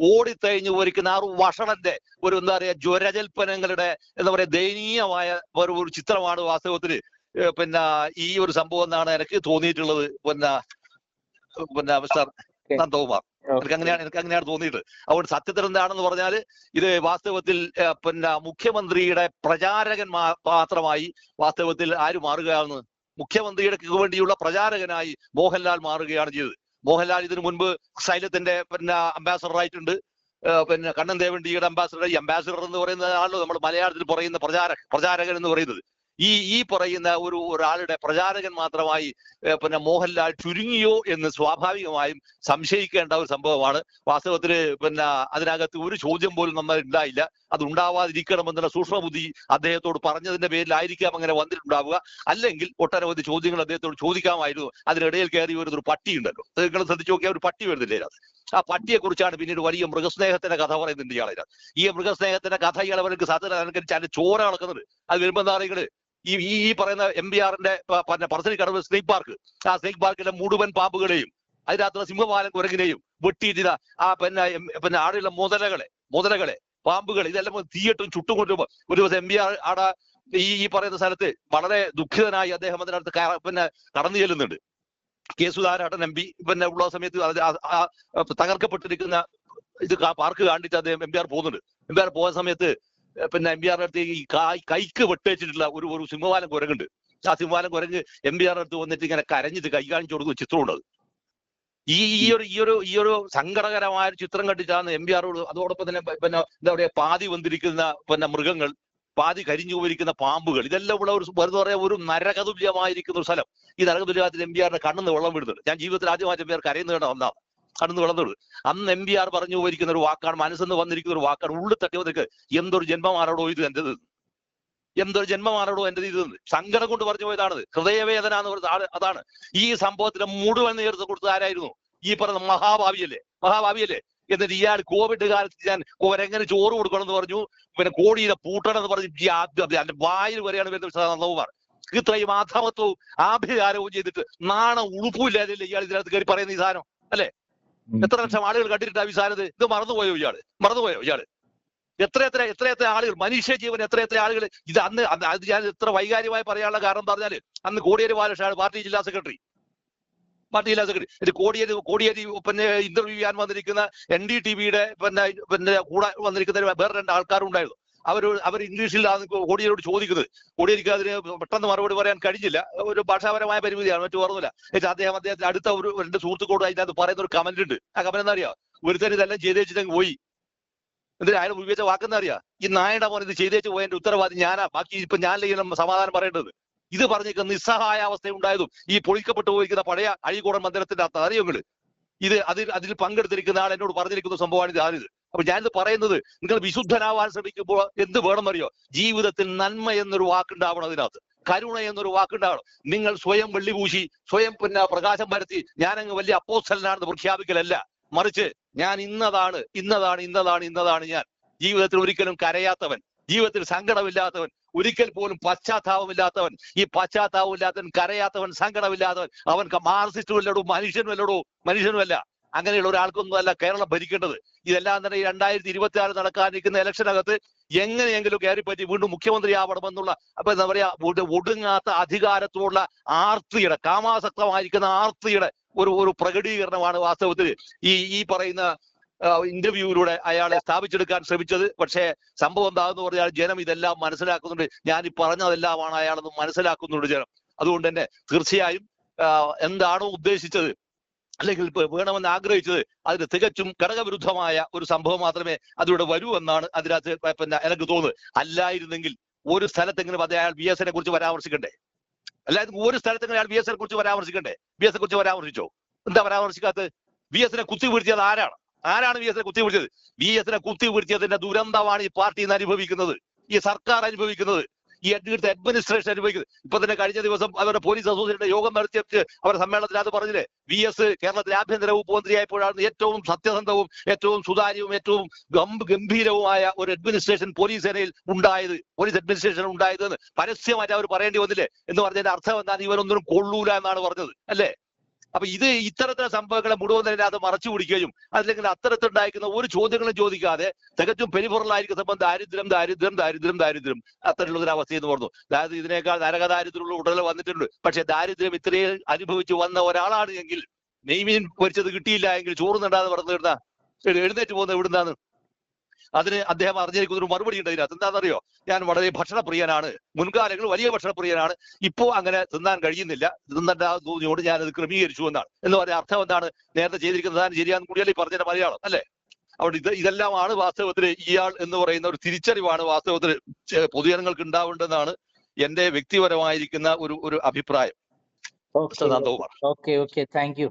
ഓടിത്തഴിഞ്ഞു പോരിക്കുന്ന ആ വഷളന്റെ ഒരു എന്താ പറയാ ജ്വരജൽപ്പനങ്ങളുടെ എന്താ പറയാ ദയനീയമായ ഒരു ചിത്രമാണ് വാസ്തവത്തില് പിന്നെ ഈ ഒരു സംഭവം എന്നാണ് എനിക്ക് തോന്നിയിട്ടുള്ളത്. പിന്നെ മിസ്റ്റർ നന്ദകുമാർ, എനിക്ക് അങ്ങനെയാണ് തോന്നിയിട്ട്. അതുകൊണ്ട് സത്യത്തിൽ എന്താണെന്ന് പറഞ്ഞാല് ഇത് വാസ്തവത്തിൽ പിന്നെ മുഖ്യമന്ത്രിയുടെ പ്രചാരകൻ മാത്രമായി വാസ്തവത്തിൽ ആര് മാറുകയാണ്? മുഖ്യമന്ത്രിയുടെ വേണ്ടിയുള്ള പ്രചാരകനായി മോഹൻലാൽ മാറുകയാണ് ചെയ്തത്. മോഹൻലാൽ ഇതിനു മുൻപ് സൈലത്തിന്റെ പിന്നെ അംബാസഡർ ആയിട്ടുണ്ട്. പിന്നെ കണ്ണൻ ദേവണ്ടിയുടെ അംബാസഡർ. ഈ അംബാസഡർ എന്ന് പറയുന്നതാണല്ലോ നമ്മൾ മലയാളത്തിൽ പറയുന്ന പ്രചാരകൻ എന്ന് പറയുന്നത്. ഈ പറയുന്ന ഒരാളുടെ പ്രചാരകൻ മാത്രമായി പിന്നെ മോഹൻലാൽ ചുരുങ്ങിയോ എന്ന് സ്വാഭാവികമായും സംശയിക്കേണ്ട ഒരു സംഭവമാണ്. വാസ്തവത്തില് പിന്നെ അതിനകത്ത് ഒരു ചോദ്യം പോലും നമ്മൾ ഉണ്ടായില്ല. അത് ഉണ്ടാവാതിരിക്കണമെന്നുള്ള സൂക്ഷ്മബുദ്ധി അദ്ദേഹത്തോട് പറഞ്ഞതിന്റെ പേരിലായിരിക്കാം അങ്ങനെ വന്നിട്ടുണ്ടാവുക. അല്ലെങ്കിൽ ഒട്ടനവധി ചോദ്യങ്ങൾ അദ്ദേഹത്തോട് ചോദിക്കാമായിരുന്നു. അതിനിടയിൽ കയറി ഒരു പട്ടി ഉണ്ടല്ലോ, നിങ്ങൾ ശ്രദ്ധിച്ചു നോക്കിയാൽ ഒരു പട്ടി വരുന്നില്ലേ? അത് ആ പട്ടിയെ കുറിച്ചാണ് പിന്നീട് വലിയ മൃഗസ്നേഹത്തിന്റെ കഥ പറയുന്നുണ്ട് ഇയാളെ. ഈ മൃഗസ്നേഹത്തിന്റെ കഥ ഇയാളവർക്ക് സാധാരണ ചോര നടക്കുന്നത്. അത് വരുമ്പോ എന്താ പറയുക, ഈ പറയുന്ന MBRന്റെ പറശ്ശിനിക്കടവ് സ്നേക് പാർക്ക്, ആ സ്നേക് പാർക്കിലെ മുഴുവൻ പാമ്പുകളെയും അതിനകത്തുള്ള സിംഹവാലൻ കുരങ്ങിനെയും വെട്ടിയിട്ട ആ പിന്നെ ആടെയുള്ള മുതലകളെ പാമ്പുകൾ ഇതെല്ലാം തീയിട്ടും ചുട്ടും കൊണ്ടും ഒരു ദിവസം MBR ആടെ ഈ പറയുന്ന സ്ഥലത്ത് വളരെ ദുഃഖിതനായി അദ്ദേഹം അതിനകത്ത് പിന്നെ കടന്നു ചെല്ലുന്നുണ്ട്. കെ സുധാകരൻ MP പിന്നെ ഉള്ള സമയത്ത് തകർക്കപ്പെട്ടിരിക്കുന്ന ഇത് പാർക്ക് കണ്ടിട്ട് അദ്ദേഹം MBR പോകുന്നുണ്ട്. MBR പോകുന്ന സമയത്ത് പിന്നെ MBR അടുത്ത് ഈ കൈക്ക് വെട്ടേച്ചിട്ടുള്ള ഒരു സിംഹവാലൻ കുരങ്ങുണ്ട്. ആ സിംഹവാലൻ കുരങ്ങ് MBR അടുത്ത് വന്നിട്ട് ഇങ്ങനെ കരഞ്ഞിട്ട് കൈ കാണിച്ചു കൊടുക്കുന്ന ചിത്രമുണ്ട്. ഈ ഒരു സങ്കടകരമായ ചിത്രം കണ്ടിട്ടാണ് MBR അതോടൊപ്പം തന്നെ പിന്നെ എന്താ പറയാ പാതി വന്നിരിക്കുന്ന പിന്നെ മൃഗങ്ങൾ, പാതി കരിഞ്ഞു പോയിരിക്കുന്ന പാമ്പുകൾ, ഇതെല്ലാം ഉള്ള വെറുതെ പറയാ ഒരു നരകതുല്യമായിരിക്കുന്ന ഒരു സ്ഥലം. ഈ നരകതുല്യത്തിൽ MBRന്റെ കണ്ണിന്ന് വെള്ളം വിടുന്നുണ്ട്. ഞാൻ ജീവിതത്തിൽ ആദ്യമായിട്ട് MBR കരയുന്ന ഒന്നാണ്, കടന്നു വളർന്നത്. അന്ന് MBR പറഞ്ഞു പോയിരിക്കുന്ന ഒരു വാക്കാണ്, മനസ്സെന്ന് വന്നിരിക്കുന്ന ഒരു വാക്കാണ്, ഉള്ളിൽ തട്ടി വന്നിട്ട് എന്തൊരു ജന്മമാണോടോ ഇത് എന്റേത്, എന്തൊരു ജന്മമാണോടോ എന്റേത് ഇത്, സങ്കടം കൊണ്ട് പറഞ്ഞു പോയതാണത്. ഹൃദയവേദന എന്ന് പറയുന്നത് അതാണ്. ഈ സംഭവത്തിന് മുഴുവൻ നേതൃത്വം കൊടുത്തത് ആരായിരുന്നു? ഈ പറഞ്ഞ മഹാഭാവിയല്ലേ. എന്നിട്ട് ഇയാൾ കോവിഡ് കാലത്ത് ഞാൻ എങ്ങനെ ചോറ് കൊടുക്കണം എന്ന് പറഞ്ഞു, പിന്നെ കോടിയിലെ പൂട്ടണം എന്ന് പറഞ്ഞു വായിൽ വരെയാണ് വരുന്നത് നന്ദകുമാർ. ഇത്രയും ആധാമത്വവും ആഭിചാരവും ചെയ്തിട്ട് നാണം ഉളുപ്പില്ലാതില്ല ഇയാൾ ഇതിനകത്ത് കയറി പറയുന്ന ഈ സാധനം അല്ലെ? എത്ര ലക്ഷം ആളുകൾ കണ്ടിട്ട് വിസാരത് ഇത് മറന്നുപോയോ ഇയാള്? എത്ര ആളുകൾ, മനുഷ്യ ജീവൻ എത്ര ആളുകൾ ഇത് അന്ന് അത് ഞാൻ എത്ര വൈകാര്യമായി പറയാനുള്ള കാരണം പറഞ്ഞാല് അന്ന് കോടിയേരി ബാലകൃഷ്ണനാണ് പാർട്ടി ജില്ലാ സെക്രട്ടറി. കോടിയേരി പിന്നെ ഇന്റർവ്യൂ ചെയ്യാൻ വന്നിരിക്കുന്ന NDTVയുടെ പിന്നെ കൂടെ വന്നിരിക്കുന്ന വേറെ 2 ആൾക്കാരുണ്ടായിരുന്നു. അവർ ഇംഗ്ലീഷിൽ കോടിയേരിയോട് ചോദിക്കുന്നത്. കോടിയേരിക്ക് അതിന് പെട്ടെന്ന് മറുപടി പറയാൻ കഴിഞ്ഞില്ല, ഒരു ഭാഷാപരമായ പരിമിതിയാണ്, മറ്റു ഓർമ്മയില്ല. അദ്ദേഹത്തിന് അടുത്ത 2 സുഹൃത്തുക്കളോട് അതിനകത്ത് പറയുന്ന ഒരു കമന്റ് ഉണ്ട്. ആ കമന്റ് എന്താ അറിയാം? ഒരുത്തൻ ഇതെല്ലാം ചെയ്തേച്ചിട്ട് പോയി, എന്നിട്ട് അയാൾ ഉപയോഗിച്ച വാക്കെന്താ അറിയാം? ഈ നായയുടെ മോൻ ഇത് ചെയ്തേച്ച് പോയതിന്റെ ഉത്തരവാദി ഞാനാ, ബാക്കി ഇപ്പൊ ഞാനല്ലേ സമാധാനം പറയേണ്ടത്. ഇത് പറഞ്ഞിരിക്കുന്ന നിസ്സഹായ അവസ്ഥ ഉണ്ടായതും ഈ പൊളിക്കപ്പെട്ടു പോയിരിക്കുന്ന പഴയ അഴീക്കോടൻ മന്ദിരത്തിന്റെ അർത്ഥം അറിയുമെങ്കിൽ അതിൽ പങ്കെടുത്തിരിക്കുന്ന ആൾ എന്നോട് പറഞ്ഞിരിക്കുന്ന സംഭവമാണ് ഇതാണിത്. അപ്പൊ ഞാനിത് പറയുന്നത്, നിങ്ങൾ വിശുദ്ധനാവാൻ ശ്രമിക്കുമ്പോൾ എന്ത് വേണമെന്നറിയോ? ജീവിതത്തിൽ നന്മ എന്നൊരു വാക്കുണ്ടാവണം, അതിനകത്ത് കരുണ എന്നൊരു വാക്കുണ്ടാവണം. നിങ്ങൾ സ്വയം വെള്ളിപൂശി സ്വയം പിന്നെ പ്രകാശം പരത്തി ഞാനങ്ങ് വലിയ അപ്പോസ്തലനാണെന്ന് പ്രഖ്യാപിക്കലല്ല, മറിച്ച് ഞാൻ ഇന്നതാണ് ഞാൻ. ജീവിതത്തിൽ ഒരിക്കലും കരയാത്തവൻ, ജീവിതത്തിൽ സങ്കടമില്ലാത്തവൻ, ഒരിക്കൽ പോലും പശ്ചാത്താപമില്ലാത്തവൻ, ഈ പശ്ചാത്താപമില്ലാത്തവൻ, കരയാത്തവൻ, സങ്കടമില്ലാത്തവൻ, അവൻ മാർസിസ്റ്റുമല്ലടോ, മനുഷ്യനുമല്ല. അങ്ങനെയുള്ള ഒരാൾക്കൊന്നും അല്ല കേരളം ഭരിക്കേണ്ടത്. ഇതെല്ലാം തന്നെ ഈ 2026 നടക്കാനിരിക്കുന്ന ഇലക്ഷനകത്ത് എങ്ങനെയെങ്കിലും കയറിപ്പറ്റി വീണ്ടും മുഖ്യമന്ത്രിയാവണമെന്നുള്ള അപ്പൊ എന്താ പറയാ ഒടുങ്ങാത്ത അധികാരത്തോടുള്ള ആർത്തിയുടെ, കാമാസക്തമായിരിക്കുന്ന ആർത്തിയുടെ ഒരു പ്രകടീകരണമാണ് വാസ്തവത്തിൽ ഈ പറയുന്ന ഇന്റർവ്യൂവിലൂടെ അയാളെ സ്ഥാപിച്ചെടുക്കാൻ ശ്രമിച്ചത്. പക്ഷേ സംഭവം എന്താണെന്ന് പറഞ്ഞാൽ ജനം ഇതെല്ലാം മനസ്സിലാക്കുന്നുണ്ട്. ഞാൻ ഈ പറഞ്ഞതെല്ലാമാണ് അയാളെന്ന് മനസ്സിലാക്കുന്നുണ്ട് ജനം. അതുകൊണ്ട് തന്നെ തീർച്ചയായും എന്താണോ ഉദ്ദേശിച്ചത് അല്ലെങ്കിൽ വേണമെന്ന് ആഗ്രഹിച്ചത് അതിന് തികച്ചും ഘടകവിരുദ്ധമായ ഒരു സംഭവം മാത്രമേ അതിലൂടെ വരൂ എന്നാണ് അതിനകത്ത് പിന്നെ എനിക്ക് തോന്നുന്നത്. അല്ലായിരുന്നെങ്കിൽ ഒരു സ്ഥലത്തെങ്കിലും അയാൾ VS-നെ കുറിച്ച് പരാമർശിക്കണ്ടേ? അല്ലാതെ ഒരു സ്ഥലത്തെങ്കിലും അയാൾ VS-നെ കുറിച്ച് പരാമർശിക്കണ്ടേ? VS-നെ കുറിച്ച് പരാമർശിച്ചോ? എന്താ പരാമർശിക്കാത്തത്? വി എസിനെ കുത്തിവീഴ്ത്തിയത് ആരാണ് വി എസിനെ കുത്തിവീഴ്ത്തിയത്? വി എസിനെ കുത്തിവീഴ്ത്തിയതിന്റെ ദുരന്തമാണ് ഈ പാർട്ടി ഇന്ന് അനുഭവിക്കുന്നത്, ഈ സർക്കാർ അനുഭവിക്കുന്നത്, ഈ അഡ്മിനിസ്ട്രേഷൻ അനുഭവിക്കുന്നത്. ഇപ്പൊ തന്നെ കഴിഞ്ഞ ദിവസം അവരുടെ പോലീസ് അസോസിയേഷന്റെ യോഗം നടത്തിയിട്ട് അവരുടെ സമ്മേളനത്തിൽ അത് പറഞ്ഞില്ലേ, വി എസ് കേരളത്തിലെ ആഭ്യന്തര വകുപ്പ് മന്ത്രിയായപ്പോഴാണ് ഏറ്റവും സത്യസന്ധവും ഏറ്റവും സുതാര്യവും ഏറ്റവും ഗംഭീരവുമായ ഒരു അഡ്മിനിസ്ട്രേഷൻ പോലീസ് സേനയിൽ ഉണ്ടായത്, പോലീസ് അഡ്മിനിസ്ട്രേഷൻ ഉണ്ടായത് എന്ന് പരസ്യമായിട്ട് അവർ പറയേണ്ടി വന്നില്ലേ? എന്ന് പറഞ്ഞതിന്റെ അർത്ഥം എന്താണ്? ഇവരൊന്നും കൊള്ളൂല എന്നാണ് പറഞ്ഞത് അല്ലേ? അപ്പൊ ഇത്തരത്തിലുള്ള സംഭവങ്ങളെ മുഴുവൻ തന്നെ അത് മറച്ചു പിടിക്കുകയും അല്ലെങ്കിൽ അത്തരത്തിലുണ്ടായിരിക്കുന്ന ഒരു ചോദ്യങ്ങളും ചോദിക്കാതെ തികച്ചും പെരിഫറലായിരിക്കുന്ന സംബന്ധം ദാരിദ്ര്യം ദാരിദ്ര്യം ദാരിദ്ര്യം ദാരിദ്ര്യം അത്തരത്തിലുള്ള ഒരു അവസ്ഥയെന്ന് പറഞ്ഞു. അതായത് ഇതിനേക്കാൾ നരകദാരിദ്ര്യമുള്ള ഉടനെ വന്നിട്ടുണ്ട്. പക്ഷെ ദാരിദ്ര്യം ഇത്രയും അനുഭവിച്ചു വന്ന ഒരാളാണ് എങ്കിൽ നെയ്മീൻ പൊരിച്ചത് കിട്ടിയില്ല എങ്കിൽ ചോറ് നണ്ടാന്ന് പറഞ്ഞിരുന്ന എഴുന്നേറ്റ് പോകുന്നത് എവിടുന്നാണ്? അതിന് അദ്ദേഹം അറിഞ്ഞിരിക്കുന്ന ഒരു മറുപടി ഉണ്ട് ഇതിനകത്ത്. എന്താണെന്നറിയോ? ഞാൻ വളരെ ഭക്ഷണപ്രിയനാണ്, മുൻകാലങ്ങളിൽ വലിയ ഭക്ഷണപ്രിയനാണ്, ഇപ്പോ അങ്ങനെ തിന്നാൻ കഴിയുന്നില്ല, തിന്നോട് ഞാനത് ക്രമീകരിച്ചു എന്നാണ്. എന്ന് പറയാൻ അർത്ഥം എന്താണ്? നേരത്തെ ചെയ്തിരിക്കുന്നത് ശരിയാന്ന് കൂടിയല്ലേ പറഞ്ഞതിന്റെ മലയാളം അല്ലേ? അവിടെ ഇതെല്ലാമാണ് വാസ്തവത്തിൽ ഇയാൾ എന്ന് പറയുന്ന ഒരു തിരിച്ചറിവാണ് വാസ്തവത്തിൽ പൊതുജനങ്ങൾക്ക് ഉണ്ടാവേണ്ടതെന്നാണ് എന്റെ വ്യക്തിപരമായിരിക്കുന്ന ഒരു അഭിപ്രായം. Okay, thank you.